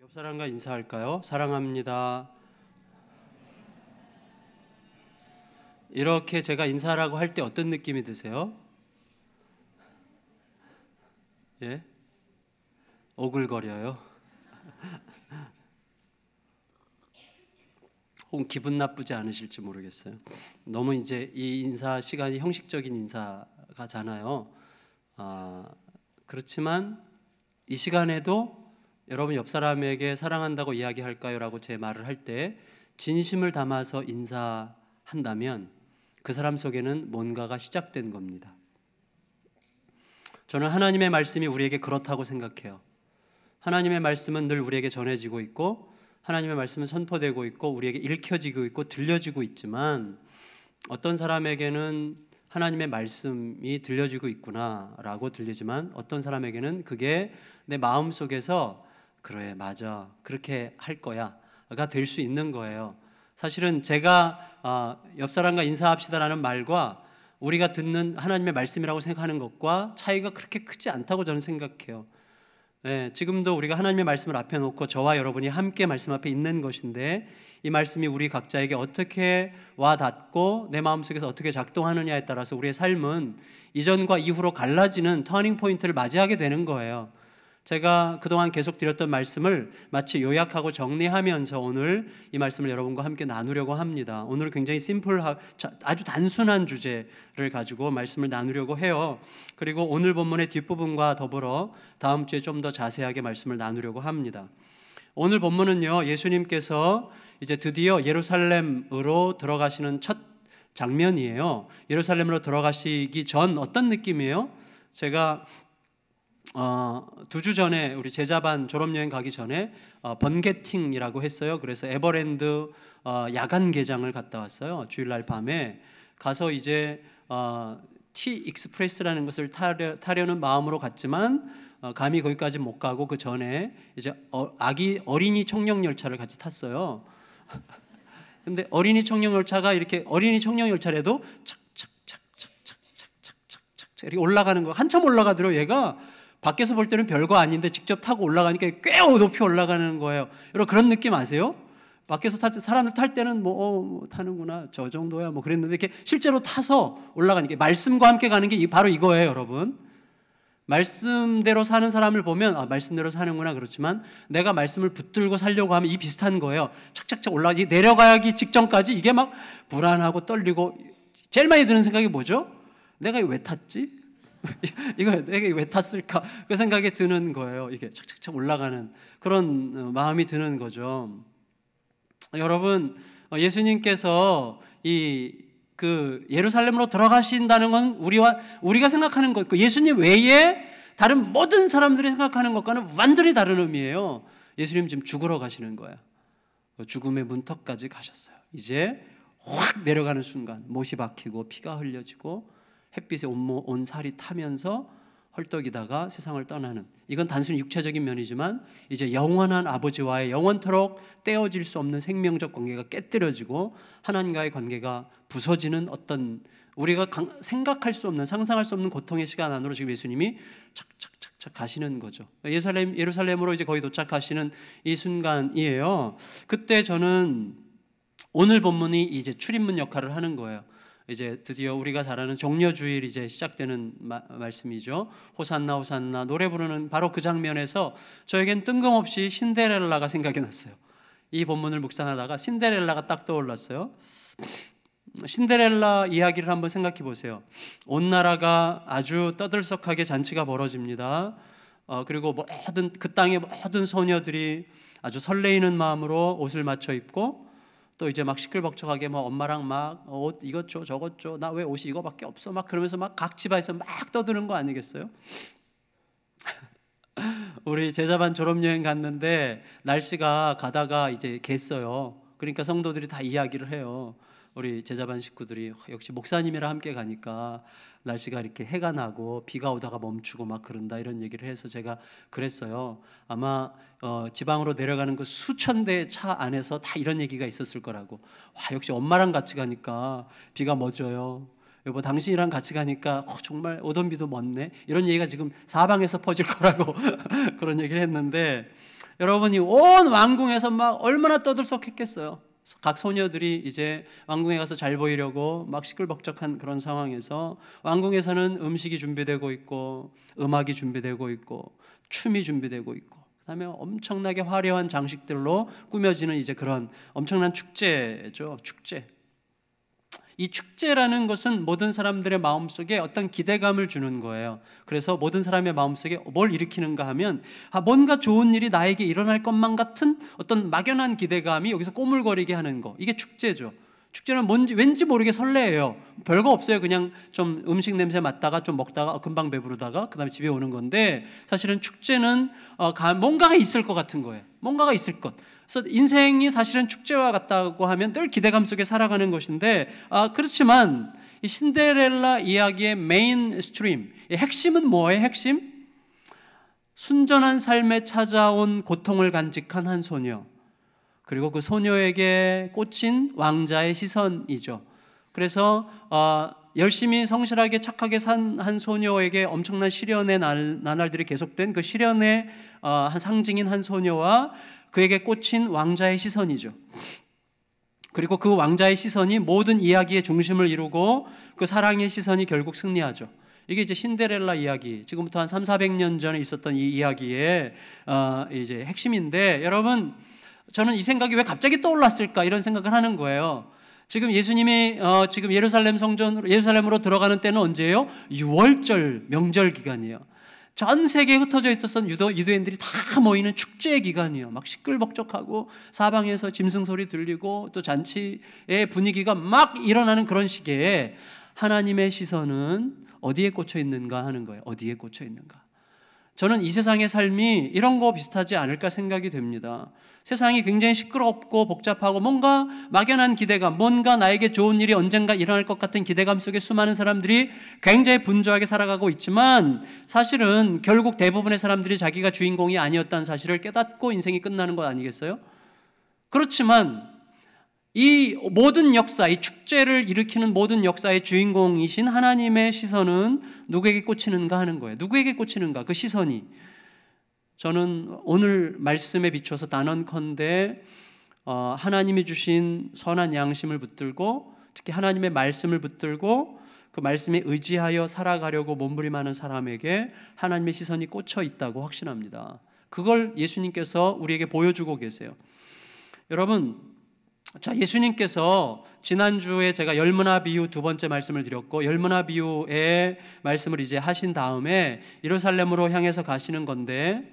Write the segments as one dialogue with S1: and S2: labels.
S1: 옆 사람과 인사할까요? 사랑합니다. 이렇게 제가 인사라고 할 때 어떤 느낌이 드세요? 예? 오글거려요? 혹은 기분 나쁘지 않으실지 모르겠어요. 너무 이제 이 인사 시간이 형식적인 인사가잖아요. 그렇지만 이 시간에도 여러분 옆 사람에게 사랑한다고 이야기할까요? 라고 제 말을 할 때 진심을 담아서 인사한다면 그 사람 속에는 뭔가가 시작된 겁니다. 저는 하나님의 말씀이 우리에게 그렇다고 생각해요. 하나님의 말씀은 늘 우리에게 전해지고 있고 하나님의 말씀은 선포되고 있고 우리에게 읽혀지고 있고 들려지고 있지만 어떤 사람에게는 하나님의 말씀이 들려지고 있구나라고 들리지만 어떤 사람에게는 그게 내 마음속에서 그래 맞아 그렇게 할 거야가 될 수 있는 거예요. 사실은 제가 옆 사람과 인사합시다라는 말과 우리가 듣는 하나님의 말씀이라고 생각하는 것과 차이가 그렇게 크지 않다고 저는 생각해요. 네, 지금도 우리가 하나님의 말씀을 앞에 놓고 저와 여러분이 함께 말씀 앞에 있는 것인데 이 말씀이 우리 각자에게 어떻게 와 닿고 내 마음속에서 어떻게 작동하느냐에 따라서 우리의 삶은 이전과 이후로 갈라지는 터닝 포인트를 맞이하게 되는 거예요. 제가 그동안 계속 드렸던 말씀을 마치 요약하고 정리하면서 오늘 이 말씀을 여러분과 함께 나누려고 합니다. 오늘 굉장히 아주 단순한 주제를 가지고 말씀을 나누려고 해요. 그리고 오늘 본문의 뒷부분과 더불어 다음 주에 좀 더 자세하게 말씀을 나누려고 합니다. 오늘 본문은요, 예수님께서 이제 드디어 예루살렘으로 들어가시는 첫 장면이에요. 예루살렘으로 들어가시기 전 어떤 느낌이에요? 제가 2주 전에 우리 제자반 졸업여행 가기 전에 번개팅이라고 했어요. 그래서 에버랜드 야간 개장을 갔다 왔어요. 주일날 밤에 가서 이제 T 익스프레스라는 것을 타려는 마음으로 갔지만 감히 거기까지 못 가고 그 전에 이제 어린이 청룡 열차를 같이 탔어요. 근데 어린이 청룡 열차가 이렇게 어린이 청룡 열차라도 착착착착착착착착 이렇게 올라가는 거 한참 올라가더라고요. 얘가 밖에서 볼 때는 별거 아닌데 직접 타고 올라가니까 꽤 높이 올라가는 거예요. 여러분 그런 느낌 아세요? 밖에서 사람들 탈 때는 뭐 타는구나 저 정도야 뭐 그랬는데 이렇게 실제로 타서 올라가는 게 말씀과 함께 가는 게 바로 이거예요, 여러분. 말씀대로 사는 사람을 보면 말씀대로 사는구나 그렇지만 내가 말씀을 붙들고 살려고 하면 이 비슷한 거예요. 착착착 올라가기 내려가기 직전까지 이게 막 불안하고 떨리고 제일 많이 드는 생각이 뭐죠? 내가 왜 탔지? 이거 내가 왜 탔을까? 그 생각이 드는 거예요. 이게 착착착 올라가는 그런 마음이 드는 거죠. 여러분, 예수님께서 그 예루살렘으로 들어가신다는 건 우리가 생각하는 것, 그 예수님 외에 다른 모든 사람들이 생각하는 것과는 완전히 다른 의미예요. 예수님 지금 죽으러 가시는 거예요. 죽음의 문턱까지 가셨어요. 이제 확 내려가는 순간 못이 박히고 피가 흘려지고 햇빛에 온 살이 타면서 헐떡이다가 세상을 떠나는, 이건 단순히 육체적인 면이지만 이제 영원한 아버지와의 영원토록 떼어질 수 없는 생명적 관계가 깨뜨려지고 하나님과의 관계가 부서지는 어떤 우리가 생각할 수 없는 상상할 수 없는 고통의 시간 안으로 지금 예수님이 착착착착 가시는 거죠. 예루살렘으로 이제 거의 도착하시는 이 순간이에요. 그때 저는 오늘 본문이 이제 출입문 역할을 하는 거예요. 이제 드디어 우리가 잘 아는 종려주일 이제 시작되는 말씀이죠. 호산나 호산나 노래 부르는 바로 그 장면에서 저에겐 뜬금없이 신데렐라가 생각이 났어요. 이 본문을 묵상하다가 신데렐라가 딱 떠올랐어요. 신데렐라 이야기를 한번 생각해 보세요. 온 나라가 아주 떠들썩하게 잔치가 벌어집니다. 그리고 그 땅의 모든 소녀들이 아주 설레이는 마음으로 옷을 맞춰 입고 또 이제 막 시끌벅적하게 뭐 엄마랑 막 옷 이것 줘 저것 줘 나 왜 옷이 이거밖에 없어 막 그러면서 막 각 집안에서 막 떠드는 거 아니겠어요? 우리 제자반 졸업여행 갔는데 날씨가 가다가 이제 갰어요. 그러니까 성도들이 다 이야기를 해요. 우리 제자반 식구들이 역시 목사님이랑 함께 가니까 날씨가 이렇게 해가 나고 비가 오다가 멈추고 막 그런다 이런 얘기를 해서 제가 그랬어요. 아마 지방으로 내려가는 그 수천 대의 차 안에서 다 이런 얘기가 있었을 거라고. 와, 역시 엄마랑 같이 가니까 비가 멎어요. 여보 당신이랑 같이 가니까 정말 오던 비도 멎네. 이런 얘기가 지금 사방에서 퍼질 거라고 그런 얘기를 했는데 여러분이 온 왕궁에서 막 얼마나 떠들썩했겠어요. 각 소녀들이 이제 왕궁에 가서 잘 보이려고 막 시끌벅적한 그런 상황에서 왕궁에서는 음식이 준비되고 있고 음악이 준비되고 있고 춤이 준비되고 있고 그다음에 엄청나게 화려한 장식들로 꾸며지는 이제 그런 엄청난 축제죠. 축제. 이 축제라는 것은 모든 사람들의 마음속에 어떤 기대감을 주는 거예요. 그래서 모든 사람의 마음속에 뭘 일으키는가 하면 뭔가 좋은 일이 나에게 일어날 것만 같은 어떤 막연한 기대감이 여기서 꼬물거리게 하는 거. 이게 축제죠. 축제는 뭔지 왠지 모르게 설레요. 별거 없어요. 그냥 좀 음식 냄새 맡다가 좀 먹다가 금방 배부르다가 그다음에 집에 오는 건데 사실은 축제는 뭔가가 있을 것 같은 거예요. 뭔가가 있을 것. 그래서 인생이 사실은 축제와 같다고 하면 늘 기대감 속에 살아가는 것인데 그렇지만 이 신데렐라 이야기의 메인 스트림, 핵심은 뭐예요? 핵심? 순전한 삶에 찾아온 고통을 간직한 한 소녀, 그리고 그 소녀에게 꽂힌 왕자의 시선이죠. 그래서 열심히 성실하게 착하게 산 한 소녀에게 엄청난 시련의 나날들이 계속된 그 시련의 한 상징인 한 소녀와 그에게 꽂힌 왕자의 시선이죠. 그리고 그 왕자의 시선이 모든 이야기의 중심을 이루고 그 사랑의 시선이 결국 승리하죠. 이게 이제 신데렐라 이야기, 지금부터 한 300~400년 전에 있었던 이 이야기의 이제 핵심인데, 여러분, 저는 이 생각이 왜 갑자기 떠올랐을까 이런 생각을 하는 거예요. 지금 예수님이 지금 예루살렘으로 들어가는 때는 언제예요? 6월절 명절 기간이에요. 전 세계에 흩어져 있었던 유대인들이 다 모이는 축제의 기간이에요. 막 시끌벅적하고 사방에서 짐승 소리 들리고 또 잔치의 분위기가 막 일어나는 그런 시기에 하나님의 시선은 어디에 꽂혀 있는가 하는 거예요. 어디에 꽂혀 있는가. 저는 이 세상의 삶이 이런 거 비슷하지 않을까 생각이 됩니다. 세상이 굉장히 시끄럽고 복잡하고 뭔가 막연한 기대감, 뭔가 나에게 좋은 일이 언젠가 일어날 것 같은 기대감 속에 수많은 사람들이 굉장히 분주하게 살아가고 있지만, 사실은 결국 대부분의 사람들이 자기가 주인공이 아니었다는 사실을 깨닫고 인생이 끝나는 것 아니겠어요? 그렇지만 이 모든 역사, 이 축제를 일으키는 모든 역사의 주인공이신 하나님의 시선은 누구에게 꽂히는가 하는 거예요. 누구에게 꽂히는가, 그 시선이. 저는 오늘 말씀에 비춰서 단언컨대 하나님이 주신 선한 양심을 붙들고, 특히 하나님의 말씀을 붙들고 그 말씀에 의지하여 살아가려고 몸부림하는 사람에게 하나님의 시선이 꽂혀 있다고 확신합니다. 그걸 예수님께서 우리에게 보여주고 계세요. 여러분, 자, 예수님께서 지난주에 제가 열무나 비유 두 번째 말씀을 드렸고, 열무나 비유의 말씀을 이제 하신 다음에 예루살렘으로 향해서 가시는 건데,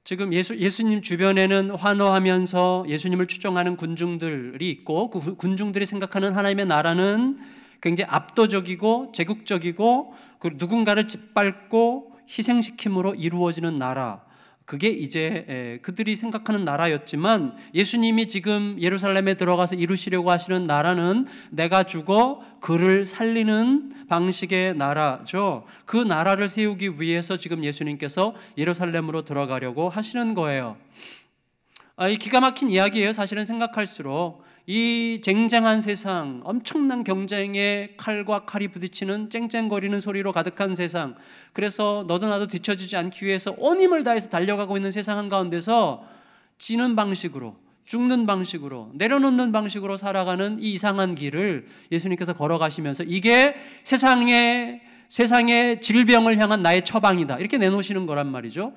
S1: 지금 예수님 주변에는 환호하면서 예수님을 추종하는 군중들이 있고, 그 군중들이 생각하는 하나님의 나라는 굉장히 압도적이고 제국적이고 누군가를 짓밟고 희생시킴으로 이루어지는 나라, 그게 이제 그들이 생각하는 나라였지만, 예수님이 지금 예루살렘에 들어가서 이루시려고 하시는 나라는 내가 죽어 그를 살리는 방식의 나라죠. 그 나라를 세우기 위해서 지금 예수님께서 예루살렘으로 들어가려고 하시는 거예요. 이 기가 막힌 이야기예요. 사실은 생각할수록 이 쟁쟁한 세상, 엄청난 경쟁에 칼과 칼이 부딪히는 쨍쨍거리는 소리로 가득한 세상, 그래서 너도 나도 뒤처지지 않기 위해서 온 힘을 다해서 달려가고 있는 세상 한가운데서 지는 방식으로, 죽는 방식으로, 내려놓는 방식으로 살아가는 이 이상한 길을 예수님께서 걸어가시면서 이게 세상의 질병을 향한 나의 처방이다, 이렇게 내놓으시는 거란 말이죠.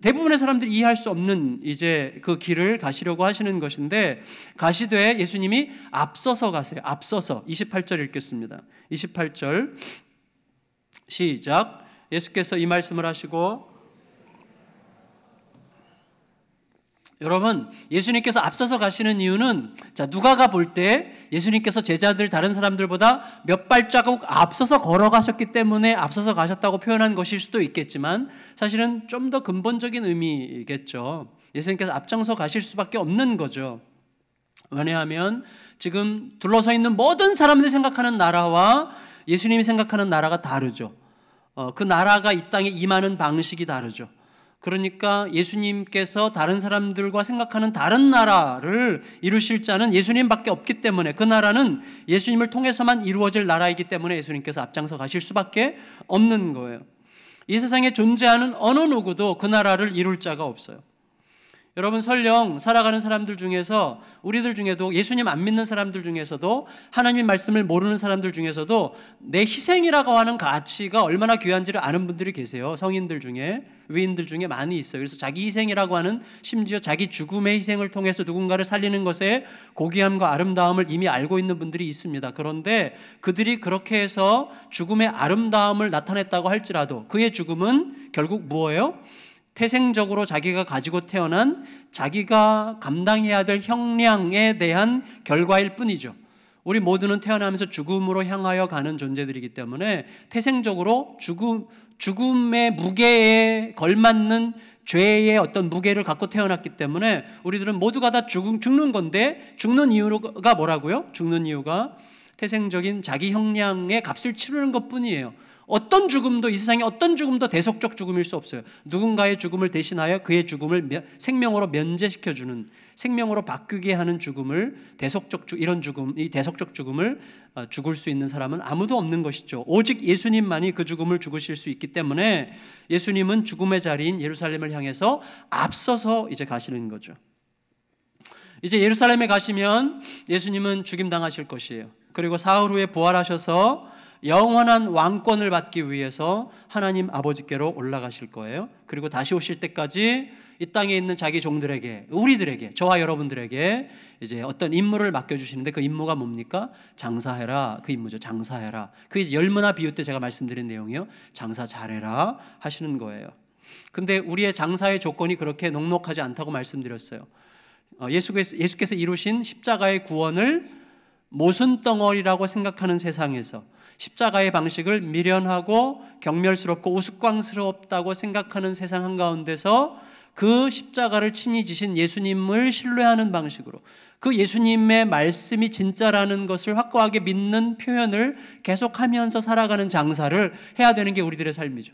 S1: 대부분의 사람들이 이해할 수 없는 이제 그 길을 가시려고 하시는 것인데, 가시되 예수님이 앞서서 가세요. 앞서서. 28절 읽겠습니다. 28절 시작. 예수께서 이 말씀을 하시고, 여러분, 예수님께서 앞서서 가시는 이유는, 자, 누가가 볼 때 예수님께서 제자들 다른 사람들보다 몇 발자국 앞서서 걸어가셨기 때문에 앞서서 가셨다고 표현한 것일 수도 있겠지만, 사실은 좀 더 근본적인 의미겠죠. 예수님께서 앞장서 가실 수밖에 없는 거죠. 왜냐하면 지금 둘러서 있는 모든 사람들이 생각하는 나라와 예수님이 생각하는 나라가 다르죠. 그 나라가 이 땅에 임하는 방식이 다르죠. 그러니까 예수님께서 다른 사람들과 생각하는 다른 나라를 이루실 자는 예수님밖에 없기 때문에, 그 나라는 예수님을 통해서만 이루어질 나라이기 때문에 예수님께서 앞장서 가실 수밖에 없는 거예요. 이 세상에 존재하는 어느 누구도 그 나라를 이룰 자가 없어요. 여러분, 설령 살아가는 사람들 중에서, 우리들 중에도, 예수님 안 믿는 사람들 중에서도, 하나님 말씀을 모르는 사람들 중에서도 내 희생이라고 하는 가치가 얼마나 귀한지를 아는 분들이 계세요. 성인들 중에, 위인들 중에 많이 있어요. 그래서 자기 희생이라고 하는, 심지어 자기 죽음의 희생을 통해서 누군가를 살리는 것의 고귀함과 아름다움을 이미 알고 있는 분들이 있습니다. 그런데 그들이 그렇게 해서 죽음의 아름다움을 나타냈다고 할지라도 그의 죽음은 결국 무엇예요? 태생적으로 자기가 가지고 태어난 자기가 감당해야 될 형량에 대한 결과일 뿐이죠. 우리 모두는 태어나면서 죽음으로 향하여 가는 존재들이기 때문에 태생적으로 죽음의 무게에 걸맞는 죄의 어떤 무게를 갖고 태어났기 때문에 우리들은 모두가 다 죽는 건데, 죽는 이유가 뭐라고요? 죽는 이유가 태생적인 자기 형량의 값을 치르는 것뿐이에요. 어떤 죽음도, 이 세상에 어떤 죽음도 대속적 죽음일 수 없어요. 누군가의 죽음을 대신하여 그의 죽음을 생명으로 면제시켜주는, 생명으로 바뀌게 하는 죽음을, 이런 죽음, 이 대속적 죽음을 죽을 수 있는 사람은 아무도 없는 것이죠. 오직 예수님만이 그 죽음을 죽으실 수 있기 때문에 예수님은 죽음의 자리인 예루살렘을 향해서 앞서서 이제 가시는 거죠. 이제 예루살렘에 가시면 예수님은 죽임당하실 것이에요. 그리고 사흘 후에 부활하셔서 영원한 왕권을 받기 위해서 하나님 아버지께로 올라가실 거예요. 그리고 다시 오실 때까지 이 땅에 있는 자기 종들에게, 우리들에게, 저와 여러분들에게 이제 어떤 임무를 맡겨주시는데, 그 임무가 뭡니까? 장사해라. 그 임무죠. 장사해라. 그게 열무나 비유 때 제가 말씀드린 내용이요. 장사 잘해라 하시는 거예요. 근데 우리의 장사의 조건이 그렇게 녹록하지 않다고 말씀드렸어요. 예수께서 이루신 십자가의 구원을 모순덩어리라고 생각하는 세상에서, 십자가의 방식을 미련하고 경멸스럽고 우스꽝스럽다고 생각하는 세상 한가운데서 그 십자가를 친히 지신 예수님을 신뢰하는 방식으로, 그 예수님의 말씀이 진짜라는 것을 확고하게 믿는 표현을 계속하면서 살아가는 장사를 해야 되는 게 우리들의 삶이죠.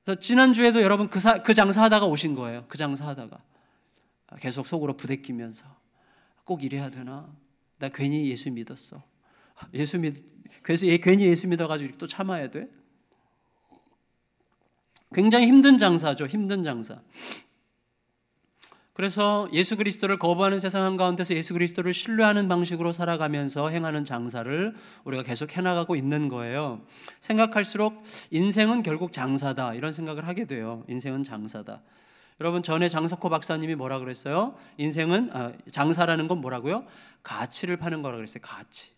S1: 그래서 지난주에도 여러분 그 장사하다가 오신 거예요. 그 장사하다가 계속 속으로 부대끼면서 꼭 이래야 되나? 나 괜히 예수 믿었어. 그래서 괜히 예수 믿어가지고 이렇게 또 참아야 돼? 굉장히 힘든 장사죠. 힘든 장사. 그래서 예수 그리스도를 거부하는 세상 한가운데서 예수 그리스도를 신뢰하는 방식으로 살아가면서 행하는 장사를 우리가 계속 해나가고 있는 거예요. 생각할수록 인생은 결국 장사다, 이런 생각을 하게 돼요. 인생은 장사다. 여러분, 전에 장석호 박사님이 뭐라 그랬어요? 장사라는 건 뭐라고요? 가치를 파는 거라고 그랬어요. 가치.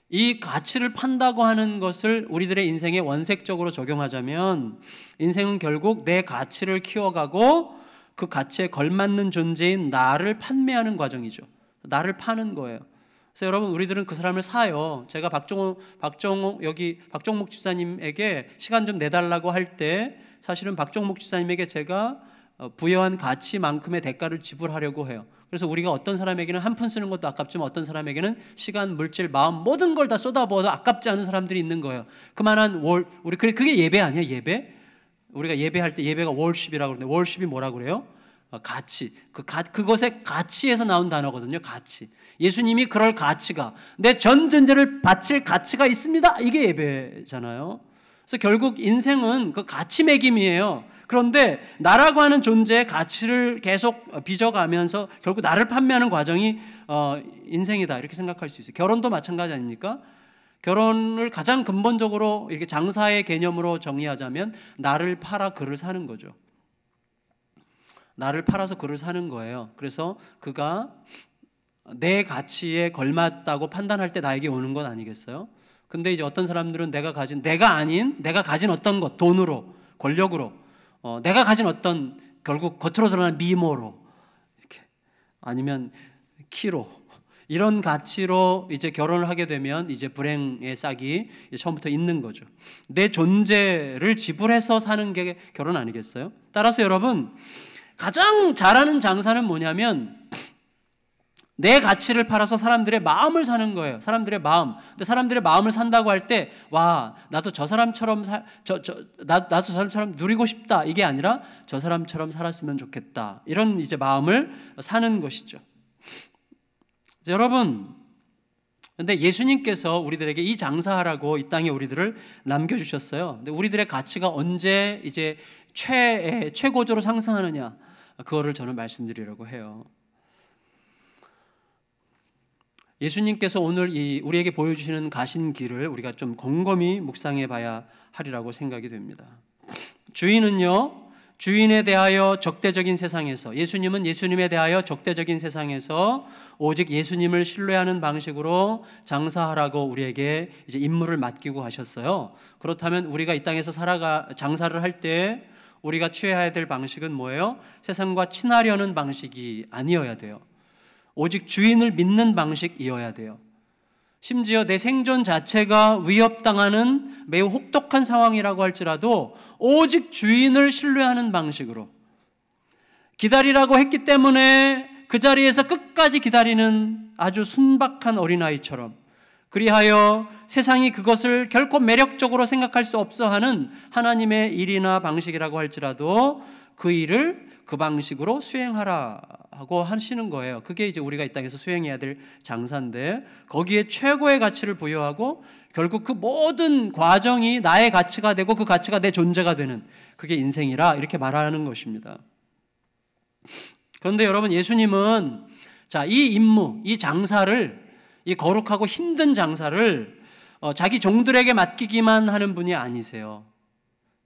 S1: 이 가치를 판다고 하는 것을 우리들의 인생에 원색적으로 적용하자면, 인생은 결국 내 가치를 키워가고 그 가치에 걸맞는 존재인 나를 판매하는 과정이죠. 나를 파는 거예요. 그래서 여러분, 우리들은 그 사람을 사요. 제가 박종목 집사님에게 시간 좀 내달라고 할 때, 사실은 박종목 집사님에게 제가 부여한 가치만큼의 대가를 지불하려고 해요. 그래서 우리가 어떤 사람에게는 한 푼 쓰는 것도 아깝지만 어떤 사람에게는 시간, 물질, 마음 모든 걸 다 쏟아부어도 아깝지 않은 사람들이 있는 거예요. 그만한 그게 예배 아니에요? 예배? 우리가 예배할 때 예배가 월십이라고 그러는데, 월십이 뭐라고 그래요? 가치. 그것의 가치에서 나온 단어거든요. 가치. 예수님이 그럴 가치가, 내 전 존재를 바칠 가치가 있습니다. 이게 예배잖아요. 그래서 결국 인생은 그 가치 매김이에요. 그런데 나라고 하는 존재의 가치를 계속 빚어가면서 결국 나를 판매하는 과정이 인생이다, 이렇게 생각할 수 있어요. 결혼도 마찬가지 아닙니까? 결혼을 가장 근본적으로 이렇게 장사의 개념으로 정의하자면 나를 팔아 그를 사는 거죠. 나를 팔아서 그를 사는 거예요. 그래서 그가 내 가치에 걸맞다고 판단할 때 나에게 오는 것 아니겠어요? 근데 이제 어떤 사람들은 내가 가진 어떤 것, 돈으로, 권력으로, 내가 가진 어떤, 결국 겉으로 드러나는 미모로, 이렇게, 아니면 키로, 이런 가치로 이제 결혼을 하게 되면 이제 불행의 싹이 처음부터 있는 거죠. 내 존재를 지불해서 사는 게 결혼 아니겠어요? 따라서 여러분, 가장 잘하는 장사는 뭐냐면 내 가치를 팔아서 사람들의 마음을 사는 거예요. 사람들의 마음. 근데 사람들의 마음을 산다고 할 때, 와, 나도 저 사람처럼 나도 저 사람처럼 누리고 싶다, 이게 아니라 저 사람처럼 살았으면 좋겠다, 이런 이제 마음을 사는 것이죠. 여러분, 근데 예수님께서 우리들에게 이 장사하라고 이 땅에 우리들을 남겨주셨어요. 근데 우리들의 가치가 언제 이제 최고조로 상승하느냐, 그거를 저는 말씀드리려고 해요. 예수님께서 오늘 우리에게 보여주시는 가신 길을 우리가 좀 곰곰이 묵상해 봐야 하리라고 생각이 됩니다. 주인은요, 주인에 대하여 적대적인 세상에서, 예수님은 예수님에 대하여 적대적인 세상에서 오직 예수님을 신뢰하는 방식으로 장사하라고 우리에게 이제 임무를 맡기고 하셨어요. 그렇다면 우리가 이 땅에서 장사를 할 때 우리가 취해야 될 방식은 뭐예요? 세상과 친하려는 방식이 아니어야 돼요. 오직 주인을 믿는 방식이어야 돼요. 심지어 내 생존 자체가 위협당하는 매우 혹독한 상황이라고 할지라도 오직 주인을 신뢰하는 방식으로, 기다리라고 했기 때문에 그 자리에서 끝까지 기다리는 아주 순박한 어린아이처럼, 그리하여 세상이 그것을 결코 매력적으로 생각할 수 없어 하는 하나님의 일이나 방식이라고 할지라도 그 일을 그 방식으로 수행하라고 하시는 거예요. 그게 이제 우리가 이 땅에서 수행해야 될 장사인데, 거기에 최고의 가치를 부여하고 결국 그 모든 과정이 나의 가치가 되고 그 가치가 내 존재가 되는, 그게 인생이라 이렇게 말하는 것입니다. 그런데 여러분, 예수님은 이 임무, 이 장사를, 이 거룩하고 힘든 장사를 자기 종들에게 맡기기만 하는 분이 아니세요.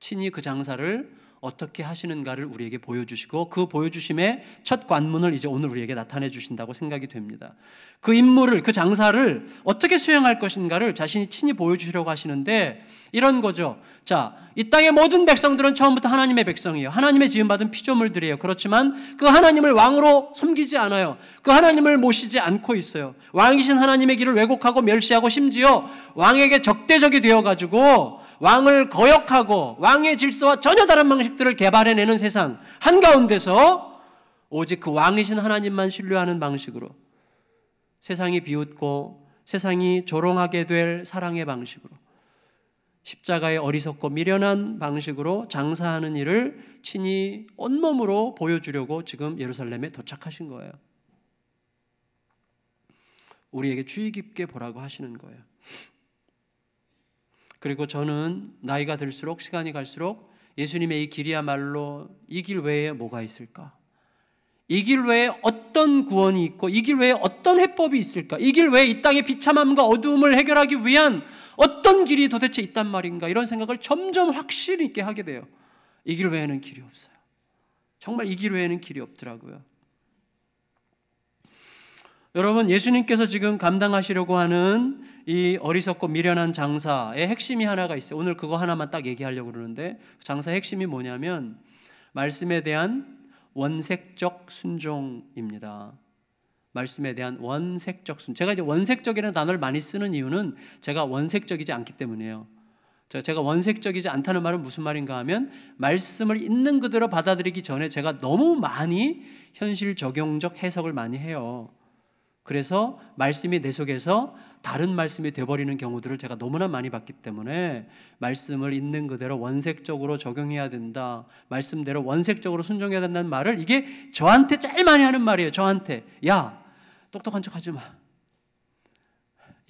S1: 친히 그 장사를 어떻게 하시는가를 우리에게 보여주시고, 그 보여주심의 첫 관문을 이제 오늘 우리에게 나타내 주신다고 생각이 됩니다. 그 임무를, 그 장사를 어떻게 수행할 것인가를 자신이 친히 보여주시려고 하시는데, 이런 거죠. 이 땅의 모든 백성들은 처음부터 하나님의 백성이에요. 하나님의 지음받은 피조물들이에요. 그렇지만 그 하나님을 왕으로 섬기지 않아요. 그 하나님을 모시지 않고 있어요. 왕이신 하나님의 길을 왜곡하고 멸시하고, 심지어 왕에게 적대적이 되어가지고 왕을 거역하고 왕의 질서와 전혀 다른 방식들을 개발해내는 세상 한가운데서 오직 그 왕이신 하나님만 신뢰하는 방식으로, 세상이 비웃고 세상이 조롱하게 될 사랑의 방식으로, 십자가의 어리석고 미련한 방식으로 장사하는 일을 친히 온몸으로 보여주려고 지금 예루살렘에 도착하신 거예요. 우리에게 주의 깊게 보라고 하시는 거예요. 그리고 저는 나이가 들수록, 시간이 갈수록 예수님의 이 길이야말로 이 길 외에 뭐가 있을까? 이 길 외에 어떤 구원이 있고 이 길 외에 어떤 해법이 있을까? 이 길 외에 이 땅의 비참함과 어두움을 해결하기 위한 어떤 길이 도대체 있단 말인가? 이런 생각을 점점 확실히 있게 하게 돼요. 이 길 외에는 길이 없어요. 정말 이 길 외에는 길이 없더라고요. 여러분, 예수님께서 지금 감당하시려고 하는 이 어리석고 미련한 장사의 핵심이 하나가 있어요. 오늘 그거 하나만 딱 얘기하려고 그러는데, 장사의 핵심이 뭐냐면 말씀에 대한 원색적 순종입니다. 말씀에 대한 원색적 순종. 제가 이제 원색적이라는 단어를 많이 쓰는 이유는 제가 원색적이지 않기 때문이에요. 제가 원색적이지 않다는 말은 무슨 말인가 하면, 말씀을 있는 그대로 받아들이기 전에 제가 너무 많이 현실 적용적 해석을 많이 해요. 그래서 말씀이 내 속에서 다른 말씀이 되어버리는 경우들을 제가 너무나 많이 봤기 때문에, 말씀을 있는 그대로 원색적으로 적용해야 된다, 말씀대로 원색적으로 순종해야 된다는 말을, 이게 저한테 제일 많이 하는 말이에요. 저한테. 야, 똑똑한 척 하지 마.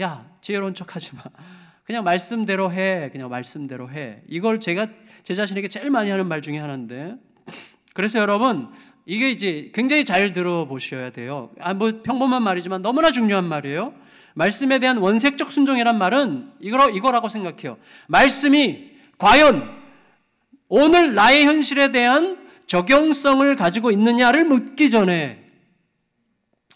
S1: 야, 지혜로운 척 하지 마. 그냥 말씀대로 해. 그냥 말씀대로 해. 이걸 제가 제 자신에게 제일 많이 하는 말 중에 하나인데, 그래서 여러분, 이게 이제 굉장히 잘 들어보셔야 돼요. 뭐 평범한 말이지만 너무나 중요한 말이에요. 말씀에 대한 원색적 순종이란 말은 이거라고 생각해요. 말씀이 과연 오늘 나의 현실에 대한 적용성을 가지고 있느냐를 묻기 전에,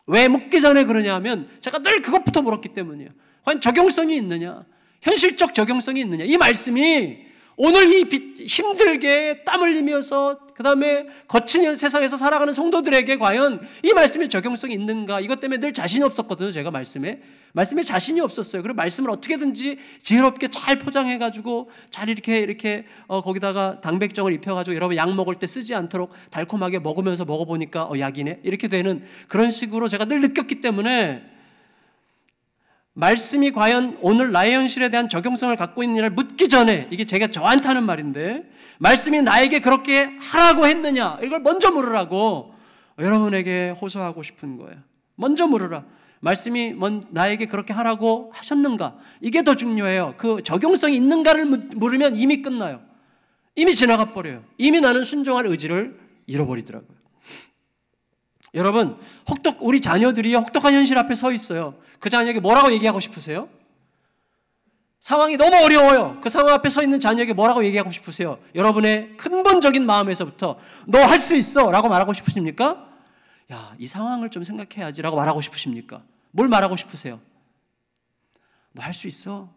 S1: 왜 묻기 전에 그러냐 하면 제가 늘 그것부터 물었기 때문이에요. 과연 적용성이 있느냐, 현실적 적용성이 있느냐. 이 말씀이 오늘 이 힘들게 땀 흘리면서 그 다음에 거친 세상에서 살아가는 성도들에게 과연 이 말씀의 적용성이 있는가, 이것 때문에 늘 자신이 없었거든요. 제가 말씀에 자신이 없었어요. 그리고 말씀을 어떻게든지 지혜롭게 잘 포장해가지고 잘 이렇게 거기다가 당백정을 입혀가지고 여러분 약 먹을 때 쓰지 않도록 달콤하게 먹으면서 먹어보니까 약이네, 이렇게 되는 그런 식으로 제가 늘 느꼈기 때문에, 말씀이 과연 오늘 나의 현실에 대한 적용성을 갖고 있느냐를 묻기 전에, 이게 제가 저한테 하는 말인데, 말씀이 나에게 그렇게 하라고 했느냐, 이걸 먼저 물으라고 여러분에게 호소하고 싶은 거예요. 먼저 물으라. 말씀이 나에게 그렇게 하라고 하셨는가? 이게 더 중요해요. 그 적용성이 있는가를 물으면 이미 끝나요. 이미 지나가 버려요. 이미 나는 순종할 의지를 잃어버리더라고요. 여러분, 우리 자녀들이 혹독한 현실 앞에 서 있어요. 그 자녀에게 뭐라고 얘기하고 싶으세요? 상황이 너무 어려워요. 그 상황 앞에 서 있는 자녀에게 뭐라고 얘기하고 싶으세요? 여러분의 근본적인 마음에서부터 너 할 수 있어 라고 말하고 싶으십니까? 야, 이 상황을 좀 생각해야지 라고 말하고 싶으십니까? 뭘 말하고 싶으세요? 너 할 수 있어.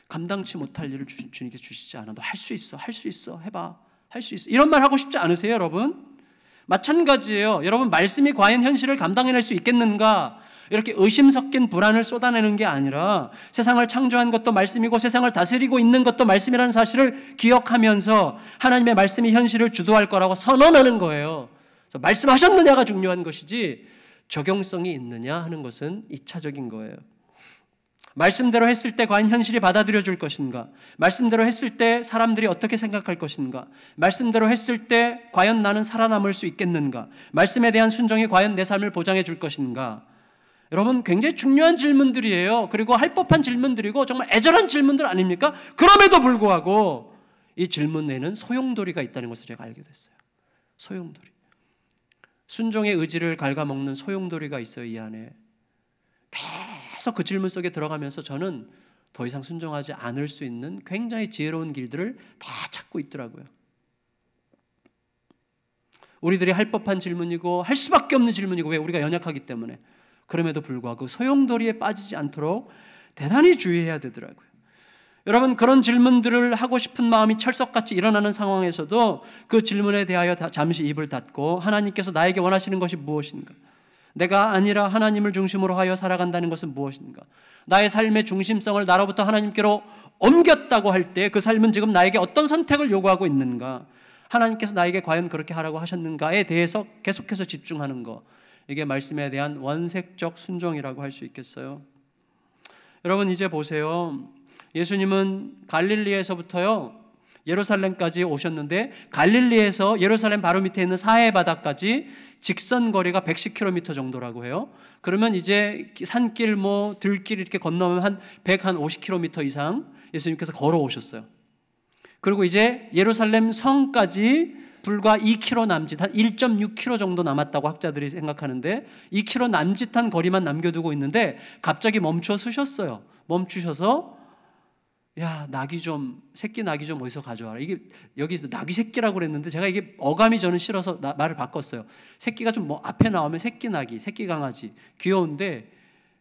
S1: 감당치 못할 일을 주님께 주시지 않아. 너 할 수 있어. 할 수 있어. 해봐. 할 수 있어. 이런 말 하고 싶지 않으세요, 여러분? 마찬가지예요. 여러분, 말씀이 과연 현실을 감당해낼 수 있겠는가? 이렇게 의심 섞인 불안을 쏟아내는 게 아니라 세상을 창조한 것도 말씀이고 세상을 다스리고 있는 것도 말씀이라는 사실을 기억하면서 하나님의 말씀이 현실을 주도할 거라고 선언하는 거예요. 그래서 말씀하셨느냐가 중요한 것이지 적용성이 있느냐 하는 것은 2차적인 거예요. 말씀대로 했을 때 과연 현실이 받아들여 줄 것인가? 말씀대로 했을 때 사람들이 어떻게 생각할 것인가? 말씀대로 했을 때 과연 나는 살아남을 수 있겠는가? 말씀에 대한 순종이 과연 내 삶을 보장해 줄 것인가? 여러분, 굉장히 중요한 질문들이에요. 그리고 할 법한 질문들이고 정말 애절한 질문들 아닙니까? 그럼에도 불구하고 이 질문에는 소용돌이가 있다는 것을 제가 알게 됐어요. 소용돌이. 순종의 의지를 갉아먹는 소용돌이가 있어요, 이 안에. 계속 그 질문 속에 들어가면서 저는 더 이상 순종하지 않을 수 있는 굉장히 지혜로운 길들을 다 찾고 있더라고요. 우리들이 할 법한 질문이고 할 수밖에 없는 질문이고, 왜? 우리가 연약하기 때문에. 그럼에도 불구하고 소용돌이에 빠지지 않도록 대단히 주의해야 되더라고요. 여러분, 그런 질문들을 하고 싶은 마음이 철석같이 일어나는 상황에서도 그 질문에 대하여 잠시 입을 닫고 하나님께서 나에게 원하시는 것이 무엇인가? 내가 아니라 하나님을 중심으로 하여 살아간다는 것은 무엇인가? 나의 삶의 중심성을 나로부터 하나님께로 옮겼다고 할 때 그 삶은 지금 나에게 어떤 선택을 요구하고 있는가? 하나님께서 나에게 과연 그렇게 하라고 하셨는가에 대해서 계속해서 집중하는 것. 이게 말씀에 대한 원색적 순종이라고 할 수 있겠어요. 여러분, 이제 보세요. 예수님은 갈릴리에서부터요 예루살렘까지 오셨는데, 갈릴리에서 예루살렘 바로 밑에 있는 사해 바다까지 직선 거리가 110km 정도라고 해요. 그러면 이제 산길, 들길 이렇게 건너면 한 150km 이상 예수님께서 걸어오셨어요. 그리고 이제 예루살렘 성까지 불과 2km 남짓, 한 1.6km 정도 남았다고 학자들이 생각하는데 2km 남짓한 거리만 남겨두고 있는데 갑자기 멈춰 서셨어요. 멈추셔서 야, 새끼 낙이 좀 어디서 가져와라. 이게 여기서 낙이 새끼라고 그랬는데 제가 이게 어감이 저는 싫어서 말을 바꿨어요. 새끼가 좀 앞에 나오면 새끼 낙이, 새끼 강아지. 귀여운데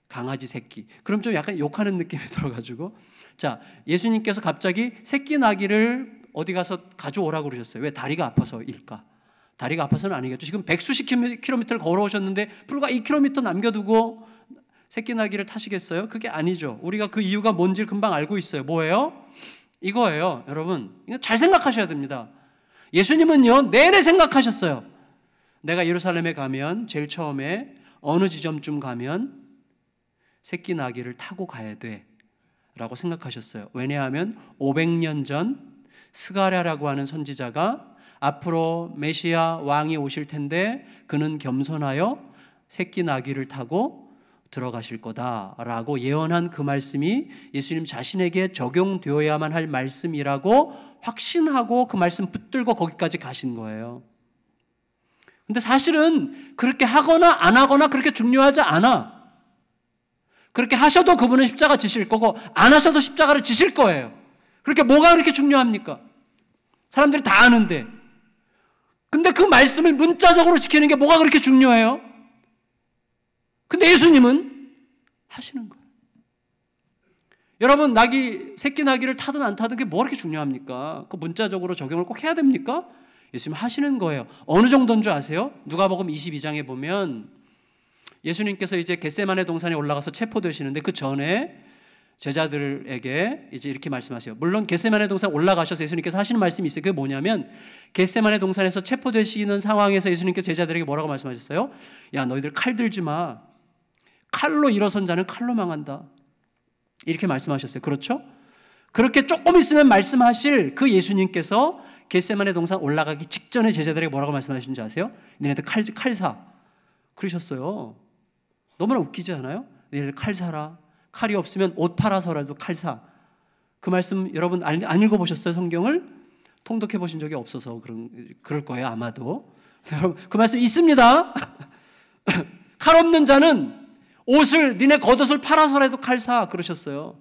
S1: 강아지 새끼. 그럼 좀 약간 욕하는 느낌이 들어가지고. 자, 예수님께서 갑자기 새끼 나귀를 어디 가서 가져오라고 그러셨어요. 왜? 다리가 아파서일까? 다리가 아파서는 아니겠죠. 지금 백수십 킬로미터를 걸어오셨는데 불과 2km 남겨두고 새끼 나귀를 타시겠어요? 그게 아니죠. 우리가 그 이유가 뭔지를 금방 알고 있어요. 뭐예요? 이거예요. 여러분, 이거 잘 생각하셔야 됩니다. 예수님은요 내내 생각하셨어요. 내가 예루살렘에 가면 제일 처음에 어느 지점쯤 가면 새끼 나귀를 타고 가야 돼 라고 생각하셨어요. 왜냐하면 500년 전 스가랴라고 하는 선지자가 앞으로 메시아 왕이 오실 텐데 그는 겸손하여 새끼 나귀를 타고 들어가실 거다라고 예언한 그 말씀이 예수님 자신에게 적용되어야만 할 말씀이라고 확신하고 그 말씀 붙들고 거기까지 가신 거예요. 근데 사실은 그렇게 하거나 안 하거나 그렇게 중요하지 않아. 그렇게 하셔도 그분은 십자가 지실 거고 안 하셔도 십자가를 지실 거예요. 그렇게 뭐가 그렇게 중요합니까? 사람들이 다 아는데. 근데 그 말씀을 문자적으로 지키는 게 뭐가 그렇게 중요해요? 근데 예수님은 하시는 거예요. 여러분, 새끼 나귀를 타든 안 타든 그게 뭐 그렇게 중요합니까? 그 문자적으로 적용을 꼭 해야 됩니까? 예수님 하시는 거예요. 어느 정도인 줄 아세요? 누가복음 22장에 보면 예수님께서 이제 겟세마네 동산에 올라가서 체포되시는데 그 전에 제자들에게 이제 이렇게 말씀하세요. 물론 겟세마네 동산 올라가셔서 예수님께서 하시는 말씀이 있어요. 그게 뭐냐면 겟세마네 동산에서 체포되시는 상황에서 예수님께서 제자들에게 뭐라고 말씀하셨어요? 야, 너희들 칼 들지 마. 칼로 일어선 자는 칼로 망한다. 이렇게 말씀하셨어요. 그렇죠? 그렇게 조금 있으면 말씀하실 그 예수님께서 겟세마네 동산 올라가기 직전에 제자들에게 뭐라고 말씀하시는지 아세요? 너네들 칼 사. 그러셨어요. 너무나 웃기지 않아요? 내일 칼 사라. 칼이 없으면 옷 팔아서라도 칼 사. 그 말씀 여러분 안 읽어보셨어요? 성경을? 통독해 보신 적이 없어서 그럴 거예요, 아마도. 여러분, 그 말씀 있습니다. 칼 없는 자는 니네 겉옷을 팔아서라도 칼 사. 그러셨어요.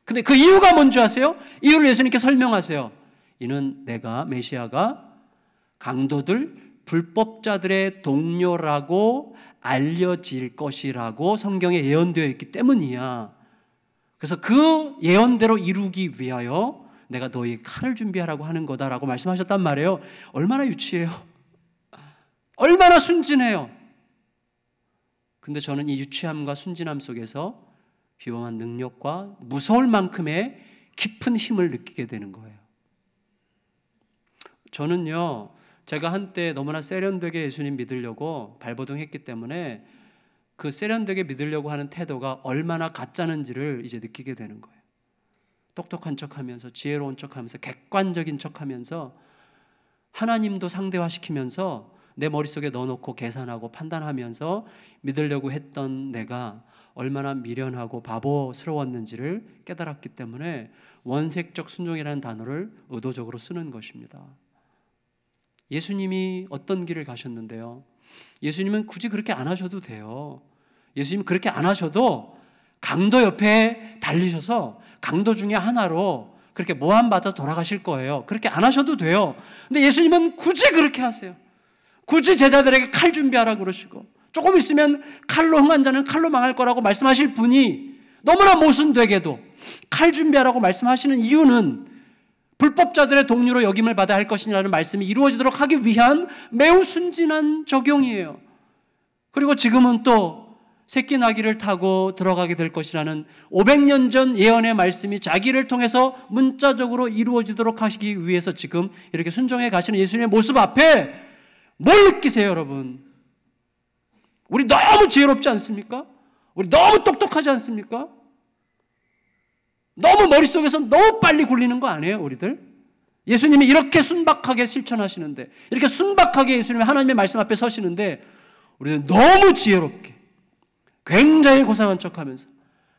S1: 근데 그 이유가 뭔지 아세요? 이유를 예수님께 설명하세요. 이는 내가, 메시아가 강도들, 불법자들의 동료라고 알려질 것이라고 성경에 예언되어 있기 때문이야. 그래서 그 예언대로 이루기 위하여 내가 너희에게 칼을 준비하라고 하는 거다라고 말씀하셨단 말이에요. 얼마나 유치해요. 얼마나 순진해요. 근데 저는 이 유치함과 순진함 속에서 비범한 능력과 무서울 만큼의 깊은 힘을 느끼게 되는 거예요. 저는요, 제가 한때 너무나 세련되게 예수님 믿으려고 발버둥했기 때문에 그 세련되게 믿으려고 하는 태도가 얼마나 가짜는지를 이제 느끼게 되는 거예요. 똑똑한 척하면서, 지혜로운 척하면서, 객관적인 척하면서, 하나님도 상대화시키면서 내 머릿속에 넣어놓고 계산하고 판단하면서 믿으려고 했던 내가 얼마나 미련하고 바보스러웠는지를 깨달았기 때문에 원색적 순종이라는 단어를 의도적으로 쓰는 것입니다. 예수님이 어떤 길을 가셨는데요? 예수님은 굳이 그렇게 안 하셔도 돼요. 예수님은 그렇게 안 하셔도 강도 옆에 달리셔서 강도 중에 하나로 그렇게 모함받아서 돌아가실 거예요. 그렇게 안 하셔도 돼요. 근데 예수님은 굳이 그렇게 하세요. 굳이 제자들에게 칼 준비하라고 그러시고, 조금 있으면 칼로 흥한 자는 칼로 망할 거라고 말씀하실 분이 너무나 모순되게도 칼 준비하라고 말씀하시는 이유는 불법자들의 동료로 여김을 받아야 할 것이라는 말씀이 이루어지도록 하기 위한 매우 순진한 적용이에요. 그리고 지금은 또 새끼 나귀를 타고 들어가게 될 것이라는 500년 전 예언의 말씀이 자기를 통해서 문자적으로 이루어지도록 하시기 위해서 지금 이렇게 순종해 가시는 예수님의 모습 앞에 뭘 느끼세요, 여러분? 우리 너무 지혜롭지 않습니까? 우리 너무 똑똑하지 않습니까? 너무 머릿속에서 너무 빨리 굴리는 거 아니에요, 우리들? 예수님이 이렇게 순박하게 실천하시는데, 이렇게 순박하게 예수님의 하나님의 말씀 앞에 서시는데, 우리는 너무 지혜롭게, 굉장히 고상한 척하면서,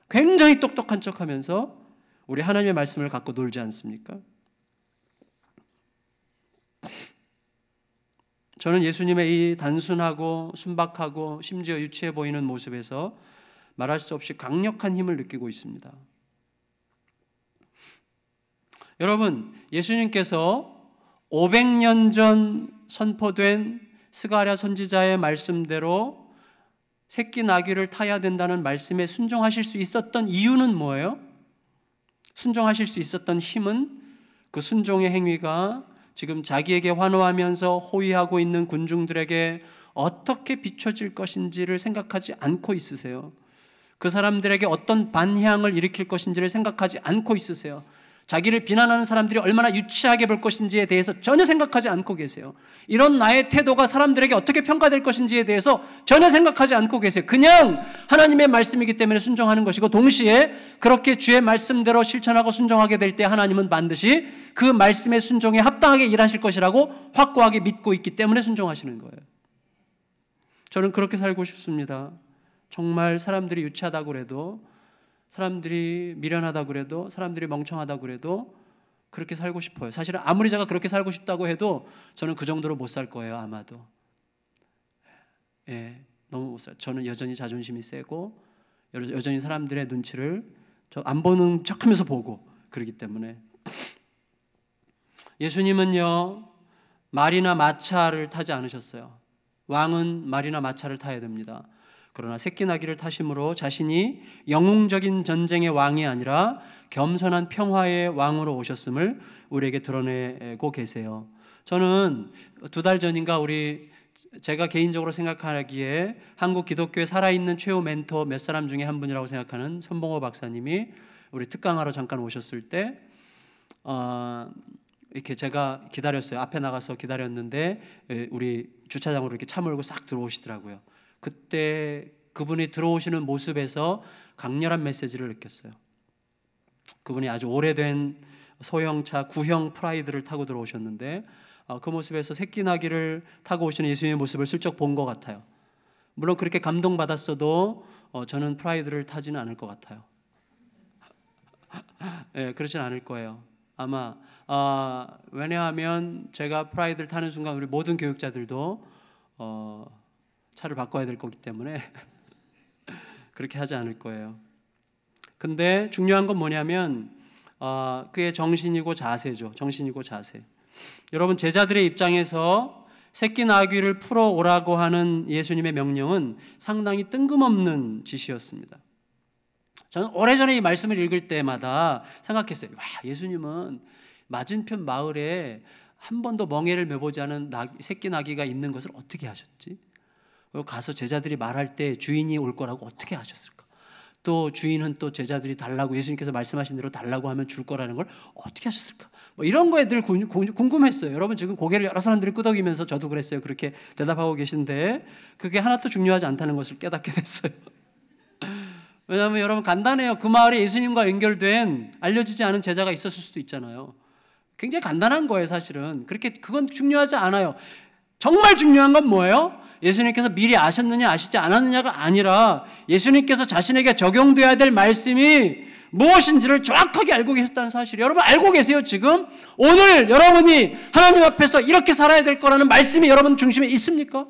S1: 굉장히 똑똑한 척하면서 우리 하나님의 말씀을 갖고 놀지 않습니까? 저는 예수님의 이 단순하고 순박하고 심지어 유치해 보이는 모습에서 말할 수 없이 강력한 힘을 느끼고 있습니다. 여러분, 예수님께서 500년 전 선포된 스가랴 선지자의 말씀대로 새끼 나귀를 타야 된다는 말씀에 순종하실 수 있었던 이유는 뭐예요? 순종하실 수 있었던 힘은 그 순종의 행위가 지금 자기에게 환호하면서 호위하고 있는 군중들에게 어떻게 비춰질 것인지를 생각하지 않고 있으세요. 그 사람들에게 어떤 반향을 일으킬 것인지를 생각하지 않고 있으세요. 자기를 비난하는 사람들이 얼마나 유치하게 볼 것인지에 대해서 전혀 생각하지 않고 계세요. 이런 나의 태도가 사람들에게 어떻게 평가될 것인지에 대해서 전혀 생각하지 않고 계세요. 그냥 하나님의 말씀이기 때문에 순종하는 것이고, 동시에 그렇게 주의 말씀대로 실천하고 순종하게 될 때 하나님은 반드시 그 말씀의 순종에 합당하게 일하실 것이라고 확고하게 믿고 있기 때문에 순종하시는 거예요. 저는 그렇게 살고 싶습니다. 정말 사람들이 유치하다고 그래도, 사람들이 미련하다고 그래도, 사람들이 멍청하다고 그래도 그렇게 살고 싶어요. 사실은 아무리 제가 그렇게 살고 싶다고 해도 저는 그 정도로 못 살 거예요, 아마도. 너무 못 살아요. 저는 여전히 자존심이 세고 여전히 사람들의 눈치를 저 안 보는 척하면서 보고 그러기 때문에. 예수님은요, 말이나 마차를 타지 않으셨어요. 왕은 말이나 마차를 타야 됩니다. 그러나 새끼 나귀를 타심으로 자신이 영웅적인 전쟁의 왕이 아니라 겸손한 평화의 왕으로 오셨음을 우리에게 드러내고 계세요. 저는 2달 전인가 제가 개인적으로 생각하기에 한국 기독교에 살아있는 최후 멘토 몇 사람 중에 한 분이라고 생각하는 손봉호 박사님이 우리 특강하러 잠깐 오셨을 때 이렇게 제가 기다렸어요. 앞에 나가서 기다렸는데 우리 주차장으로 이렇게 차 몰고 싹 들어오시더라고요. 그때 그분이 들어오시는 모습에서 강렬한 메시지를 느꼈어요. 그분이 아주 오래된 소형차 구형 프라이드를 타고 들어오셨는데 그 모습에서 새끼 나귀를 타고 오시는 예수님의 모습을 슬쩍 본 것 같아요. 물론 그렇게 감동받았어도 저는 프라이드를 타지는 않을 것 같아요. 네, 그렇진 않을 거예요. 아마 왜냐하면 제가 프라이드를 타는 순간 우리 모든 교육자들도 차를 바꿔야 될 거기 때문에 그렇게 하지 않을 거예요. 근데 중요한 건 뭐냐면 그의 정신이고 자세죠. 정신이고 자세. 여러분, 제자들의 입장에서 새끼 나귀를 풀어오라고 하는 예수님의 명령은 상당히 뜬금없는 짓이었습니다. 저는 오래전에 이 말씀을 읽을 때마다 생각했어요. 와, 예수님은 맞은편 마을에 한 번도 멍에를 매보지 않은 새끼 나귀가 있는 것을 어떻게 하셨지? 그리고 가서 제자들이 말할 때 주인이 올 거라고 어떻게 하셨을까? 또 주인은 또 제자들이 달라고, 예수님께서 말씀하신 대로 달라고 하면 줄 거라는 걸 어떻게 하셨을까? 뭐 이런 거에 늘 궁금했어요. 여러분, 지금 고개를 여러 사람들이 끄덕이면서 저도 그랬어요. 그렇게 대답하고 계신데 그게 하나도 중요하지 않다는 것을 깨닫게 됐어요. 왜냐하면 여러분, 간단해요. 그 마을에 예수님과 연결된 알려지지 않은 제자가 있었을 수도 있잖아요. 굉장히 간단한 거예요, 사실은. 그건 중요하지 않아요. 정말 중요한 건 뭐예요? 예수님께서 미리 아셨느냐 아시지 않았느냐가 아니라 예수님께서 자신에게 적용돼야 될 말씀이 무엇인지를 정확하게 알고 계셨다는 사실. 여러분, 알고 계세요? 지금 오늘 여러분이 하나님 앞에서 이렇게 살아야 될 거라는 말씀이 여러분 중심에 있습니까?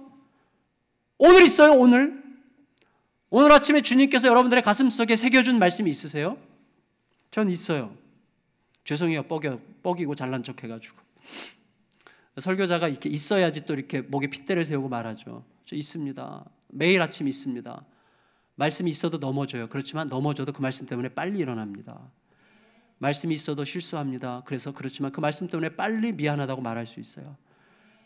S1: 오늘 있어요? 오늘 아침에 주님께서 여러분들의 가슴속에 새겨준 말씀이 있으세요? 전 있어요. 죄송해요. 뻐기고 잘난 척 해가지고. 설교자가 이렇게 있어야지 또 이렇게 목에 핏대를 세우고 말하죠. 저 있습니다. 매일 아침 있습니다. 말씀이 있어도 넘어져요. 그렇지만 넘어져도 그 말씀 때문에 빨리 일어납니다. 말씀이 있어도 실수합니다. 그렇지만 그 말씀 때문에 빨리 미안하다고 말할 수 있어요.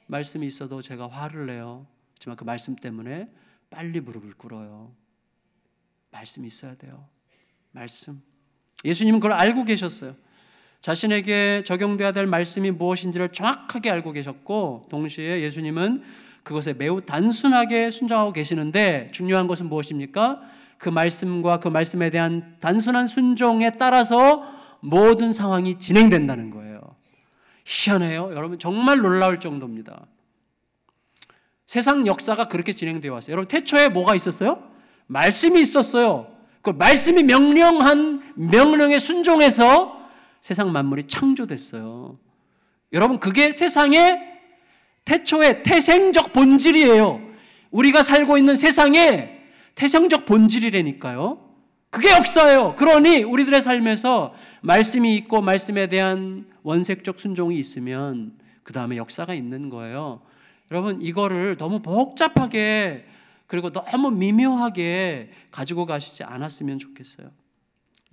S1: 말씀이 있어도 제가 화를 내요. 그렇지만 그 말씀 때문에 빨리 무릎을 꿇어요. 말씀이 있어야 돼요. 말씀. 예수님은 그걸 알고 계셨어요. 자신에게 적용돼야 될 말씀이 무엇인지를 정확하게 알고 계셨고, 동시에 예수님은 그것에 매우 단순하게 순종하고 계시는데, 중요한 것은 무엇입니까? 그 말씀과 그 말씀에 대한 단순한 순종에 따라서 모든 상황이 진행된다는 거예요. 희한해요. 여러분, 정말 놀라울 정도입니다. 세상 역사가 그렇게 진행되어 왔어요. 여러분, 태초에 뭐가 있었어요? 말씀이 있었어요. 그 말씀이 명령한 명령에 순종해서 세상 만물이 창조됐어요. 여러분, 그게 세상의 태초의 태생적 본질이에요. 우리가 살고 있는 세상의 태생적 본질이라니까요. 그게 역사예요. 그러니 우리들의 삶에서 말씀이 있고 말씀에 대한 원색적 순종이 있으면 그 다음에 역사가 있는 거예요. 여러분, 이거를 너무 복잡하게 그리고 너무 미묘하게 가지고 가시지 않았으면 좋겠어요.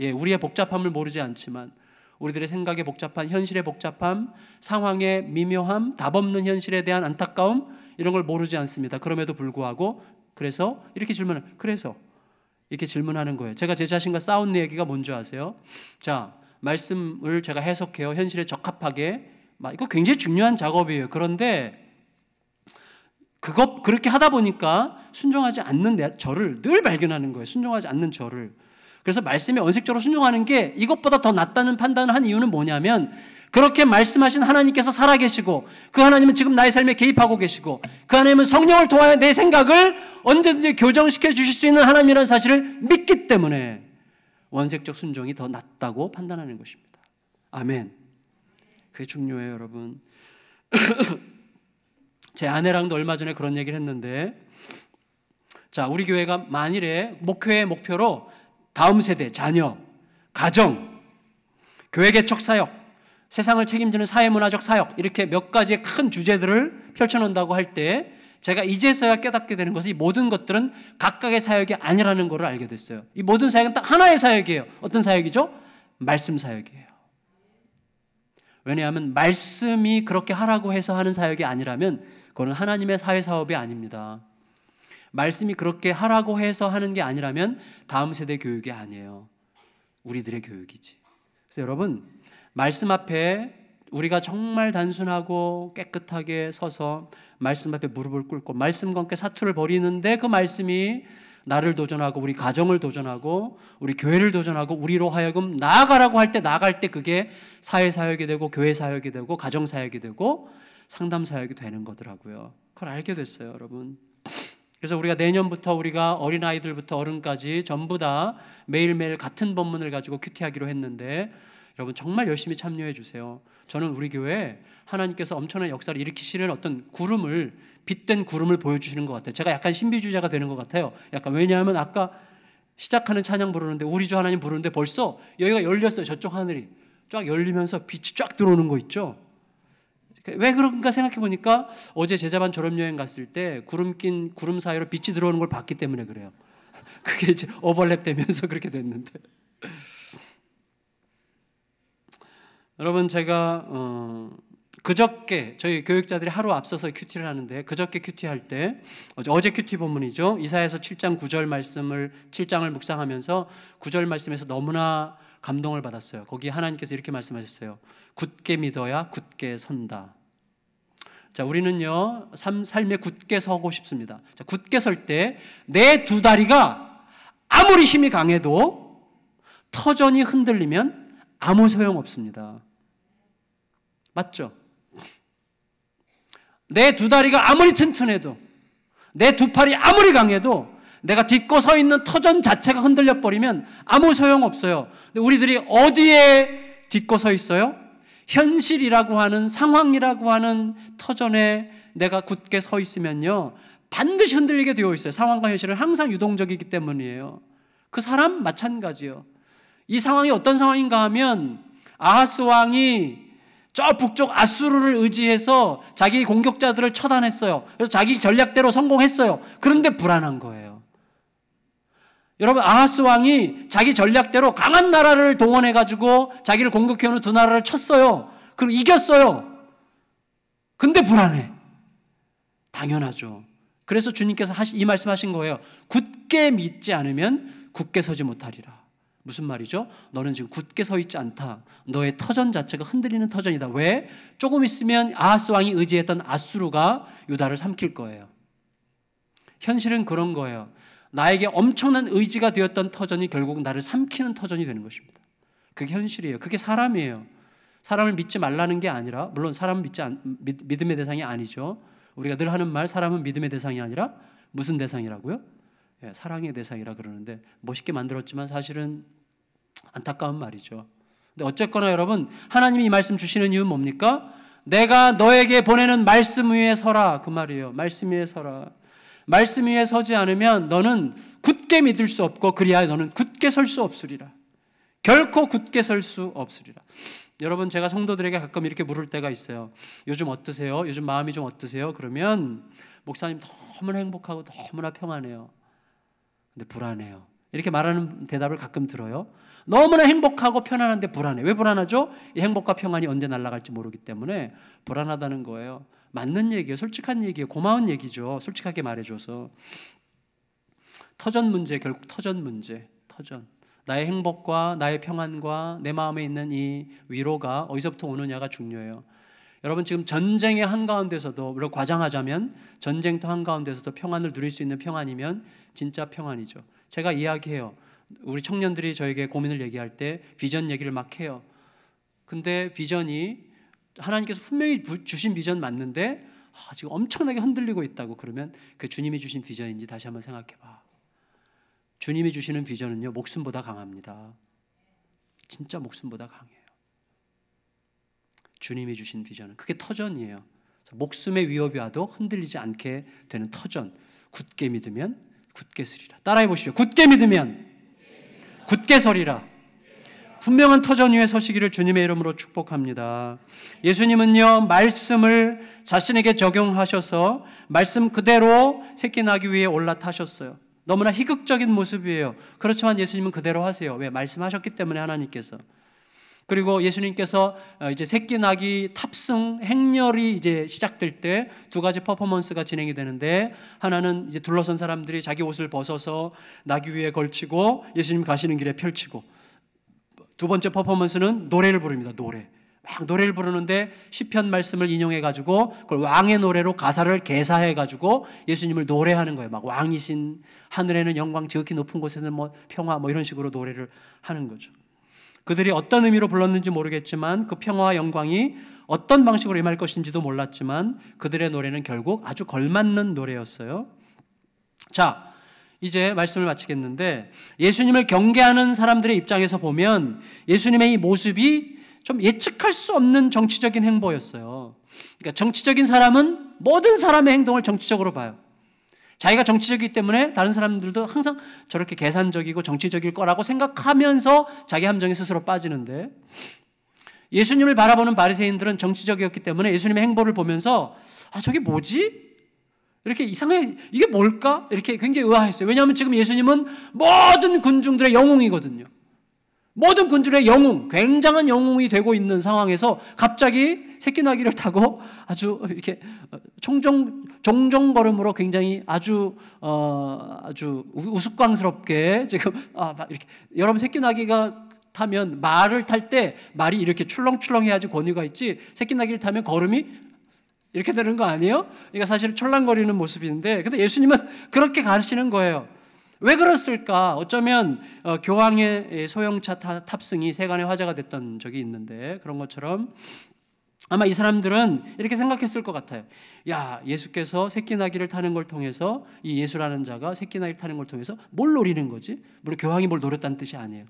S1: 예, 우리의 복잡함을 모르지 않지만 우리들의 생각의 복잡한, 현실의 복잡함, 상황의 미묘함, 답 없는 현실에 대한 안타까움, 이런 걸 모르지 않습니다. 그럼에도 불구하고 그래서 이렇게 질문하는 거예요. 제가 제 자신과 싸운 얘기가 뭔지 아세요? 자, 말씀을 제가 해석해요. 현실에 적합하게. 이거 굉장히 중요한 작업이에요. 그런데 그렇게 하다 보니까 순종하지 않는 저를 늘 발견하는 거예요. 순종하지 않는 저를. 그래서 말씀에 원색적으로 순종하는 게 이것보다 더 낫다는 판단을 한 이유는 뭐냐면, 그렇게 말씀하신 하나님께서 살아계시고 그 하나님은 지금 나의 삶에 개입하고 계시고 그 하나님은 성령을 통하여 내 생각을 언제든지 교정시켜 주실 수 있는 하나님이라는 사실을 믿기 때문에 원색적 순종이 더 낫다고 판단하는 것입니다. 아멘. 그게 중요해요, 여러분. 제 아내랑도 얼마 전에 그런 얘기를 했는데, 자, 우리 교회가 만일에 목회의 목표로 다음 세대, 자녀, 가정, 교회 개척 사역, 세상을 책임지는 사회문화적 사역, 이렇게 몇 가지의 큰 주제들을 펼쳐놓는다고 할 때 제가 이제서야 깨닫게 되는 것은 이 모든 것들은 각각의 사역이 아니라는 것을 알게 됐어요. 이 모든 사역은 딱 하나의 사역이에요. 어떤 사역이죠? 말씀 사역이에요. 왜냐하면 말씀이 그렇게 하라고 해서 하는 사역이 아니라면 그건 하나님의 사회 사업이 아닙니다. 말씀이 그렇게 하라고 해서 하는 게 아니라면 다음 세대 교육이 아니에요. 우리들의 교육이지. 그래서 여러분, 말씀 앞에 우리가 정말 단순하고 깨끗하게 서서 말씀 앞에 무릎을 꿇고 말씀과 함께 사투를 벌이는데, 그 말씀이 나를 도전하고 우리 가정을 도전하고 우리 교회를 도전하고 우리로 하여금 나아가라고 할 때, 나아갈 때 그게 사회 사역이 되고 교회 사역이 되고 가정 사역이 되고 상담 사역이 되는 거더라고요. 그걸 알게 됐어요, 여러분. 그래서 우리가 내년부터 우리가 어린아이들부터 어른까지 전부 다 매일매일 같은 본문을 가지고 큐티하기로 했는데 여러분 정말 열심히 참여해 주세요. 저는 우리 교회에 하나님께서 엄청난 역사를 일으키시는 어떤 구름을, 빛된 구름을 보여주시는 것 같아요. 제가 약간 신비주의자가 되는 것 같아요. 약간 왜냐하면 아까 시작하는 찬양 부르는데 우리 주 하나님 부르는데 벌써 여기가 열렸어요. 저쪽 하늘이 쫙 열리면서 빛이 쫙 들어오는 거 있죠. 왜 그런가 생각해 보니까 어제 제자반 졸업여행 갔을 때 구름 사이로 빛이 들어오는 걸 봤기 때문에 그래요. 그게 이제 오버랩 되면서 그렇게 됐는데. 여러분 제가 그저께 저희 교육자들이 하루 앞서서 큐티를 하는데 그저께 큐티할 때 어제 큐티 본문이죠. 이사야서 7장 9절 말씀을 7장을 묵상하면서 9절 말씀에서 너무나 감동을 받았어요. 거기 하나님께서 이렇게 말씀하셨어요. 굳게 믿어야 굳게 선다. 자, 우리는요 삶에 굳게 서고 싶습니다. 자, 굳게 설 때 내 두 다리가 아무리 힘이 강해도 터전이 흔들리면 아무 소용 없습니다. 맞죠? 내 두 다리가 아무리 튼튼해도 내 두 팔이 아무리 강해도 내가 딛고 서 있는 터전 자체가 흔들려 버리면 아무 소용 없어요. 근데 우리들이 어디에 딛고 서 있어요? 현실이라고 하는 상황이라고 하는 터전에 내가 굳게 서 있으면요 반드시 흔들리게 되어 있어요. 상황과 현실은 항상 유동적이기 때문이에요. 그 사람 마찬가지요. 이 상황이 어떤 상황인가 하면 아하스 왕이 저 북쪽 아수르를 의지해서 자기 공격자들을 처단했어요. 그래서 자기 전략대로 성공했어요. 그런데 불안한 거예요. 여러분 아하스 왕이 자기 전략대로 강한 나라를 동원해가지고 자기를 공격해오는 두 나라를 쳤어요. 그리고 이겼어요. 근데 불안해. 당연하죠. 그래서 주님께서 이 말씀하신 거예요. 굳게 믿지 않으면 굳게 서지 못하리라. 무슨 말이죠? 너는 지금 굳게 서 있지 않다. 너의 터전 자체가 흔들리는 터전이다. 왜? 조금 있으면 아하스 왕이 의지했던 아수르가 유다를 삼킬 거예요. 현실은 그런 거예요. 나에게 엄청난 의지가 되었던 터전이 결국 나를 삼키는 터전이 되는 것입니다. 그게 현실이에요. 그게 사람이에요. 사람을 믿지 말라는 게 아니라, 물론 사람은 믿음의 대상이 아니죠. 우리가 늘 하는 말, 사람은 믿음의 대상이 아니라 무슨 대상이라고요? 예, 사랑의 대상이라 그러는데 멋있게 만들었지만 사실은 안타까운 말이죠. 근데 어쨌거나 여러분, 하나님이 이 말씀 주시는 이유는 뭡니까? 내가 너에게 보내는 말씀 위에 서라, 그 말이에요. 말씀 위에 서라. 말씀 위에 서지 않으면 너는 굳게 믿을 수 없고 그리하여 너는 굳게 설 수 없으리라. 결코 굳게 설 수 없으리라. 여러분, 제가 성도들에게 가끔 이렇게 물을 때가 있어요. 요즘 어떠세요? 요즘 마음이 좀 어떠세요? 그러면 목사님 너무나 행복하고 너무나 평안해요. 근데 불안해요. 이렇게 말하는 대답을 가끔 들어요. 너무나 행복하고 편안한데 불안해. 왜 불안하죠? 이 행복과 평안이 언제 날아갈지 모르기 때문에 불안하다는 거예요. 맞는 얘기예요. 솔직한 얘기예요. 고마운 얘기죠. 솔직하게 말해줘서. 터전 문제, 결국 터전 문제. 터전. 나의 행복과 나의 평안과 내 마음에 있는 이 위로가 어디서부터 오느냐가 중요해요. 여러분, 지금 전쟁의 한가운데서도, 물론 과장하자면 전쟁터 한가운데서도 평안을 누릴 수 있는 평안이면 진짜 평안이죠. 제가 이야기해요. 우리 청년들이 저에게 고민을 얘기할 때 비전 얘기를 막 해요. 근데 비전이 하나님께서 분명히 주신 비전 맞는데 지금 엄청나게 흔들리고 있다고. 그러면 그 주님이 주신 비전인지 다시 한번 생각해봐. 주님이 주시는 비전은요, 목숨보다 강합니다. 진짜 목숨보다 강해요. 주님이 주신 비전은 그게 터전이에요. 목숨의 위협이 와도 흔들리지 않게 되는 터전. 굳게 믿으면 굳게 서리라. 따라해 보시죠. 굳게 믿으면 굳게 서리라. 분명한 터전 위에 서시기를 주님의 이름으로 축복합니다. 예수님은요, 말씀을 자신에게 적용하셔서 말씀 그대로 새끼 나기 위해 올라타셨어요. 너무나 희극적인 모습이에요. 그렇지만 예수님은 그대로 하세요. 왜? 말씀하셨기 때문에 하나님께서. 그리고 예수님께서 이제 새끼 나귀 탑승 행렬이 이제 시작될 때 두 가지 퍼포먼스가 진행이 되는데, 하나는 이제 둘러선 사람들이 자기 옷을 벗어서 나귀 위에 걸치고 예수님 가시는 길에 펼치고, 두 번째 퍼포먼스는 노래를 부릅니다. 막 노래를 부르는데 시편 말씀을 인용해 가지고 그걸 왕의 노래로 가사를 개사해 가지고 예수님을 노래하는 거예요. 막 왕이신 하늘에는 영광, 지극히 높은 곳에는 뭐 평화, 뭐 이런 식으로 노래를 하는 거죠. 그들이 어떤 의미로 불렀는지 모르겠지만 그 평화와 영광이 어떤 방식으로 임할 것인지도 몰랐지만 그들의 노래는 결국 아주 걸맞는 노래였어요. 자, 이제 말씀을 마치겠는데 예수님을 경계하는 사람들의 입장에서 보면 예수님의 이 모습이 좀 예측할 수 없는 정치적인 행보였어요. 그러니까 정치적인 사람은 모든 사람의 행동을 정치적으로 봐요. 자기가 정치적이기 때문에 다른 사람들도 항상 저렇게 계산적이고 정치적일 거라고 생각하면서 자기 함정에 스스로 빠지는데, 예수님을 바라보는 바리새인들은 정치적이었기 때문에 예수님의 행보를 보면서 저게 뭐지? 이렇게 이상해, 이게 뭘까? 이렇게 굉장히 의아했어요. 왜냐하면 지금 예수님은 모든 군중들의 영웅이거든요. 모든 군중의 영웅, 굉장한 영웅이 되고 있는 상황에서 갑자기 새끼나귀를 타고 아주 이렇게 종종걸음으로 굉장히 아주 우스꽝스럽게 지금 이렇게, 여러분 새끼나귀가 타면 말을 탈 때 말이 이렇게 출렁출렁해야지 권위가 있지, 새끼나귀를 타면 걸음이 이렇게 되는 거 아니에요? 그러니까 사실 철랑거리는 모습인데, 근데 예수님은 그렇게 가시는 거예요. 왜 그랬을까? 어쩌면 교황의 소형차 탑승이 세간의 화제가 됐던 적이 있는데, 그런 것처럼 아마 이 사람들은 이렇게 생각했을 것 같아요. 야, 예수께서 새끼나귀를 타는 걸 통해서, 이 예수라는 자가 새끼나귀를 타는 걸 통해서 뭘 노리는 거지? 물론 교황이 뭘 노렸다는 뜻이 아니에요.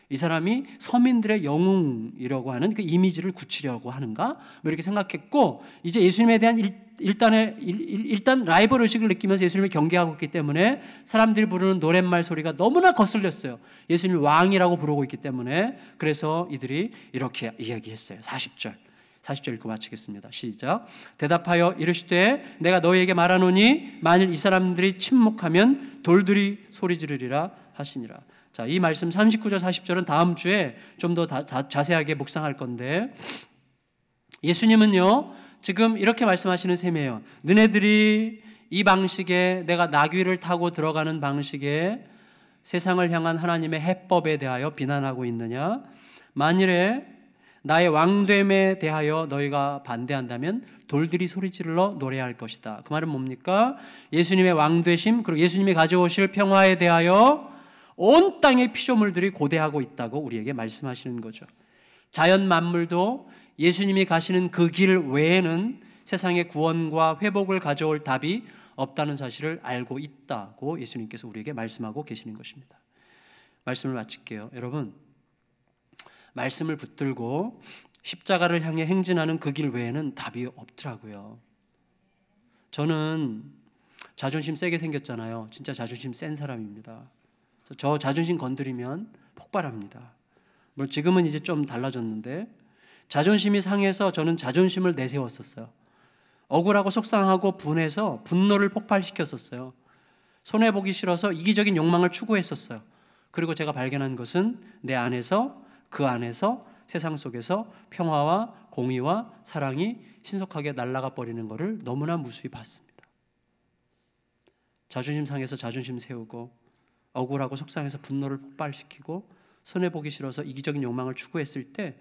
S1: 이 사람이 서민들의 영웅이라고 하는 그 이미지를 굳히려고 하는가? 뭐 이렇게 생각했고, 이제 예수님에 대한 일단 라이벌 의식을 느끼면서 예수님을 경계하고 있기 때문에 사람들이 부르는 노랫말 소리가 너무나 거슬렸어요. 예수님을 왕이라고 부르고 있기 때문에. 그래서 이들이 이렇게 이야기했어요. 40절 읽고 마치겠습니다. 시작. 대답하여 이르시되 내가 너희에게 말하노니 만일 이 사람들이 침묵하면 돌들이 소리 지르리라 하시니라. 자, 이 말씀 39절 40절은 다음 주에 좀 더 자세하게 묵상할 건데, 예수님은요 지금 이렇게 말씀하시는 셈이에요. 너네들이 이 방식에, 내가 나귀를 타고 들어가는 방식에 세상을 향한 하나님의 해법에 대하여 비난하고 있느냐? 만일에 나의 왕됨에 대하여 너희가 반대한다면 돌들이 소리질러 노래할 것이다. 그 말은 뭡니까? 예수님의 왕되심, 그리고 예수님이 가져오실 평화에 대하여 온 땅의 피조물들이 고대하고 있다고 우리에게 말씀하시는 거죠. 자연 만물도 예수님이 가시는 그 길 외에는 세상의 구원과 회복을 가져올 답이 없다는 사실을 알고 있다고 예수님께서 우리에게 말씀하고 계시는 것입니다. 말씀을 마칠게요. 여러분, 말씀을 붙들고 십자가를 향해 행진하는 그 길 외에는 답이 없더라고요. 저는 자존심 세게 생겼잖아요. 진짜 자존심 센 사람입니다. 저 자존심 건드리면 폭발합니다. 물론 지금은 이제 좀 달라졌는데, 자존심이 상해서 저는 자존심을 내세웠었어요. 억울하고 속상하고 분해서 분노를 폭발시켰었어요. 손해보기 싫어서 이기적인 욕망을 추구했었어요. 그리고 제가 발견한 것은 내 안에서, 그 안에서, 세상 속에서 평화와 공의와 사랑이 신속하게 날아가 버리는 것을 너무나 무수히 봤습니다. 자존심 상해서 자존심 세우고, 억울하고 속상해서 분노를 폭발시키고, 손해보기 싫어서 이기적인 욕망을 추구했을 때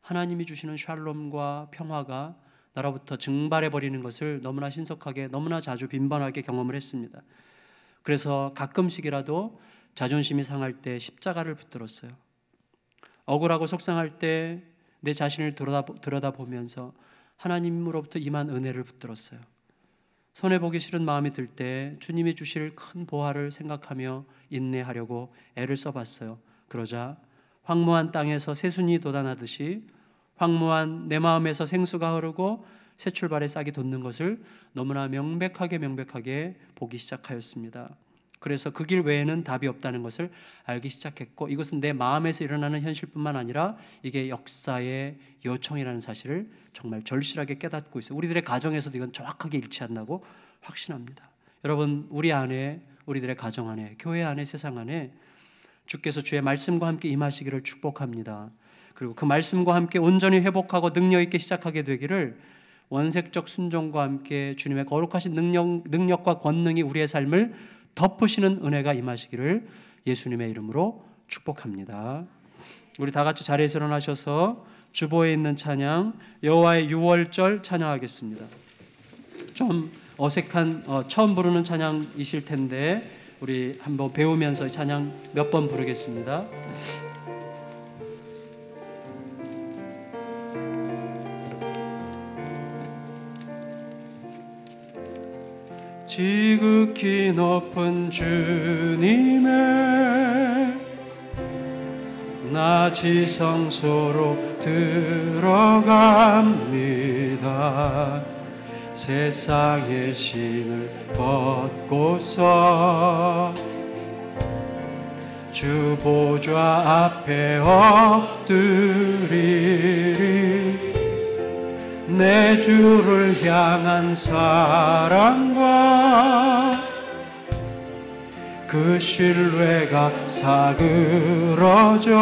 S1: 하나님이 주시는 샬롬과 평화가 나로부터 증발해버리는 것을 너무나 신속하게, 너무나 자주 빈번하게 경험을 했습니다. 그래서 가끔씩이라도 자존심이 상할 때 십자가를 붙들었어요. 억울하고 속상할 때 내 자신을 들여다보면서 하나님으로부터 임한 은혜를 붙들었어요. 손해보기 싫은 마음이 들 때 주님이 주실 큰 보화를 생각하며 인내하려고 애를 써봤어요. 그러자 황무한 땅에서 새순이 돋아나듯이 황무한 내 마음에서 생수가 흐르고 새 출발의 싹이 돋는 것을 너무나 명백하게 보기 시작하였습니다. 그래서 그 길 외에는 답이 없다는 것을 알기 시작했고, 이것은 내 마음에서 일어나는 현실뿐만 아니라 이게 역사의 요청이라는 사실을 정말 절실하게 깨닫고 있어요. 우리들의 가정에서도 이건 정확하게 일치한다고 확신합니다. 여러분, 우리 안에, 우리들의 가정 안에, 교회 안에, 세상 안에 주께서 주의 말씀과 함께 임하시기를 축복합니다. 그리고 그 말씀과 함께 온전히 회복하고 능력 있게 시작하게 되기를, 원색적 순종과 함께 주님의 거룩하신 능력과 권능이 우리의 삶을 덮으시는 은혜가 임하시기를 예수님의 이름으로 축복합니다. 우리 다 같이 자리에서 일어나셔서 주보에 있는 찬양, 여호와의 유월절 찬양하겠습니다. 좀 어색한 처음 부르는 찬양이실 텐데 우리 한번 배우면서 찬양 몇 번 부르겠습니다. 지극히 높은 주님의 나 지성소로 들어갑니다. 세상의 신을 벗고서 주 보좌 앞에 엎드리리. 내 주를 향한 사랑과 그 신뢰가 사그러져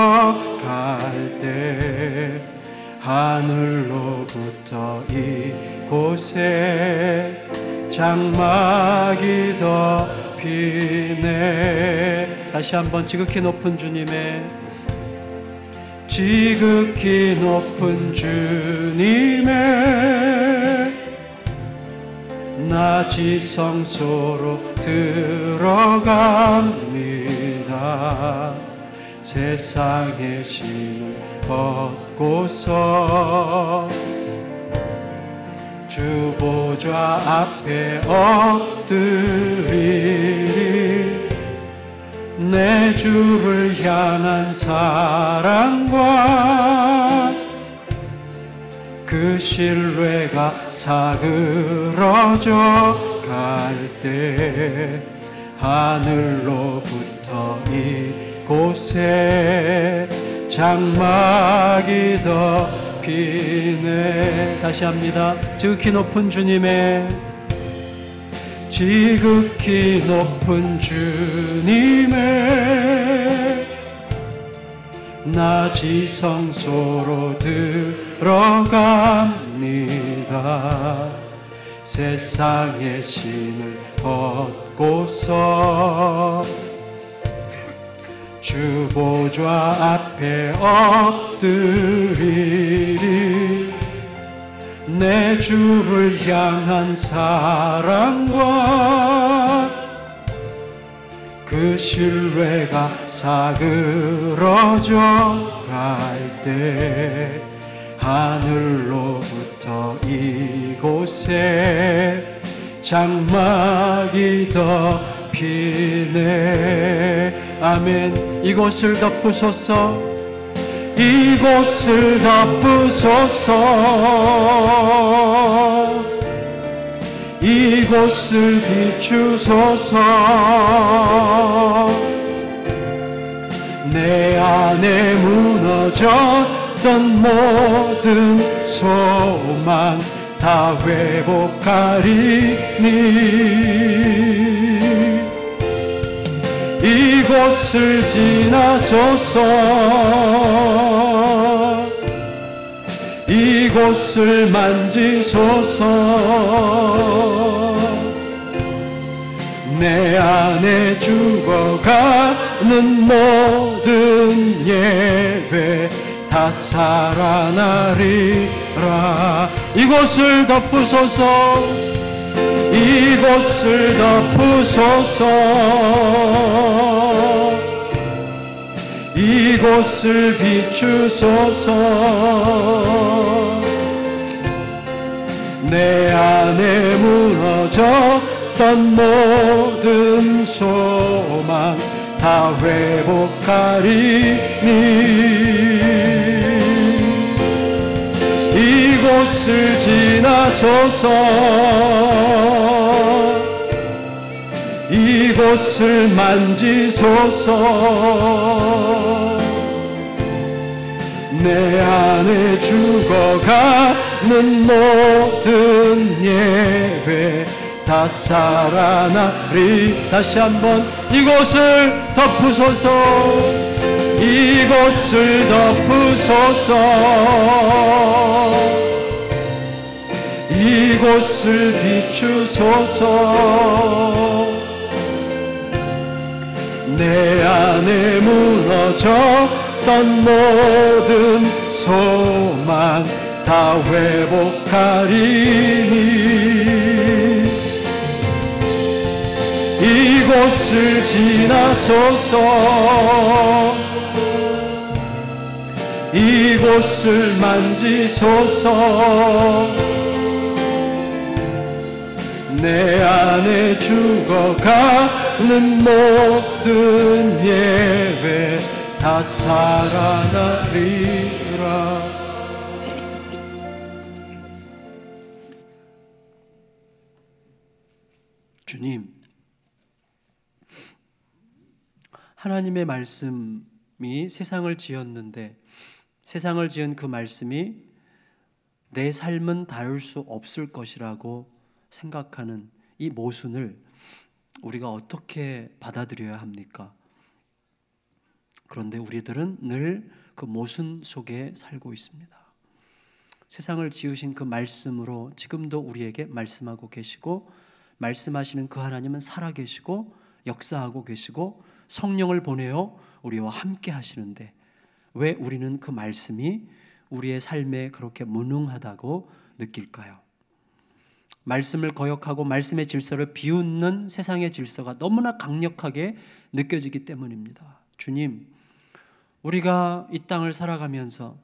S1: 갈 때 하늘로부터 이곳에 장막이 덮이네. 다시 한번 지극히 높은 주님의 지극히 높은 주님의 나 지성소로 들어갑니다. 세상의 신을 벗고서 주 보좌 앞에 엎드리리. 내 주를 향한 사랑과 그 신뢰가 사그러져 갈 때 하늘로부터 이곳에 장막이 덮이네. 다시 합니다. 지극히 높은 주님의 지극히 높은 주님의 나 지성소로 들어갑니다. 세상의 신을 벗고서 주 보좌 앞에 엎드리리. 내 주를 향한 사랑과 그 신뢰가 사그러져 갈 때 하늘로부터 이곳에 장막이 덮이네. 아멘. 이곳을 덮으소서. 이곳을 덮으소서. 이곳을 비추소서. 내 안에 무너졌던 모든 소망 다 회복하리니 이곳을 지나소서. 이곳을 만지소서. 내 안에 죽어가는 모든 예배 다 살아나리라. 이곳을 덮으소서. 이곳을 덮으소서. 이곳을 비추소서. 내 안에 무너졌던 모든 소망 다 회복하리니 이곳을 지나소서. 이곳을 만지소서. 내 안에 죽어가는 모든 예배 다 살아나리. 다시 한번 이곳을 덮으소서. 이곳을 덮으소서. 이곳을 비추소서. 내 안에 무너졌던 모든 소망 다 회복하리니 이곳을 지나소서. 이곳을 만지소서. 내 안에 죽어가는 모든 예배 다 살아나리라. 주님, 하나님의 말씀이 세상을 지었는데 세상을 지은 그 말씀이 내 삶은 다룰 수 없을 것이라고 생각하는 이 모순을 우리가 어떻게 받아들여야 합니까? 그런데 우리들은 늘 그 모순 속에 살고 있습니다. 세상을 지으신 그 말씀으로 지금도 우리에게 말씀하고 계시고, 말씀하시는 그 하나님은 살아계시고 역사하고 계시고 성령을 보내어 우리와 함께 하시는데 왜 우리는 그 말씀이 우리의 삶에 그렇게 무능하다고 느낄까요? 말씀을 거역하고 말씀의 질서를 비웃는 세상의 질서가 너무나 강력하게 느껴지기 때문입니다. 주님, 우리가 이 땅을 살아가면서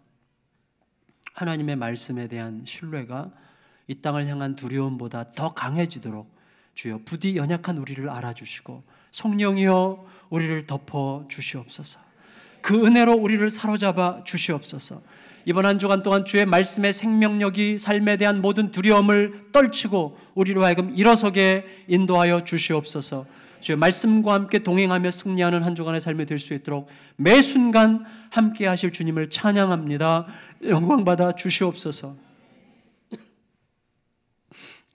S1: 하나님의 말씀에 대한 신뢰가 이 땅을 향한 두려움보다 더 강해지도록 주여 부디 연약한 우리를 알아주시고 성령이여 우리를 덮어 주시옵소서. 그 은혜로 우리를 사로잡아 주시옵소서. 이번 한 주간 동안 주의 말씀의 생명력이 삶에 대한 모든 두려움을 떨치고 우리로 하여금 일어서게 인도하여 주시옵소서. 주의 말씀과 함께 동행하며 승리하는 한 주간의 삶이 될 수 있도록 매 순간 함께 하실 주님을 찬양합니다. 영광 받아 주시옵소서.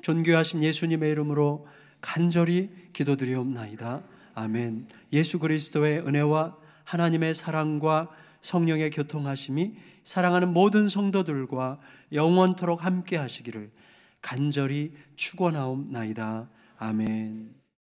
S1: 존귀하신 예수님의 이름으로 간절히 기도드리옵나이다. 아멘. 예수 그리스도의 은혜와 하나님의 사랑과 성령의 교통하심이 사랑하는 모든 성도들과 영원토록 함께 하시기를 간절히 축원하옵나이다. 아멘.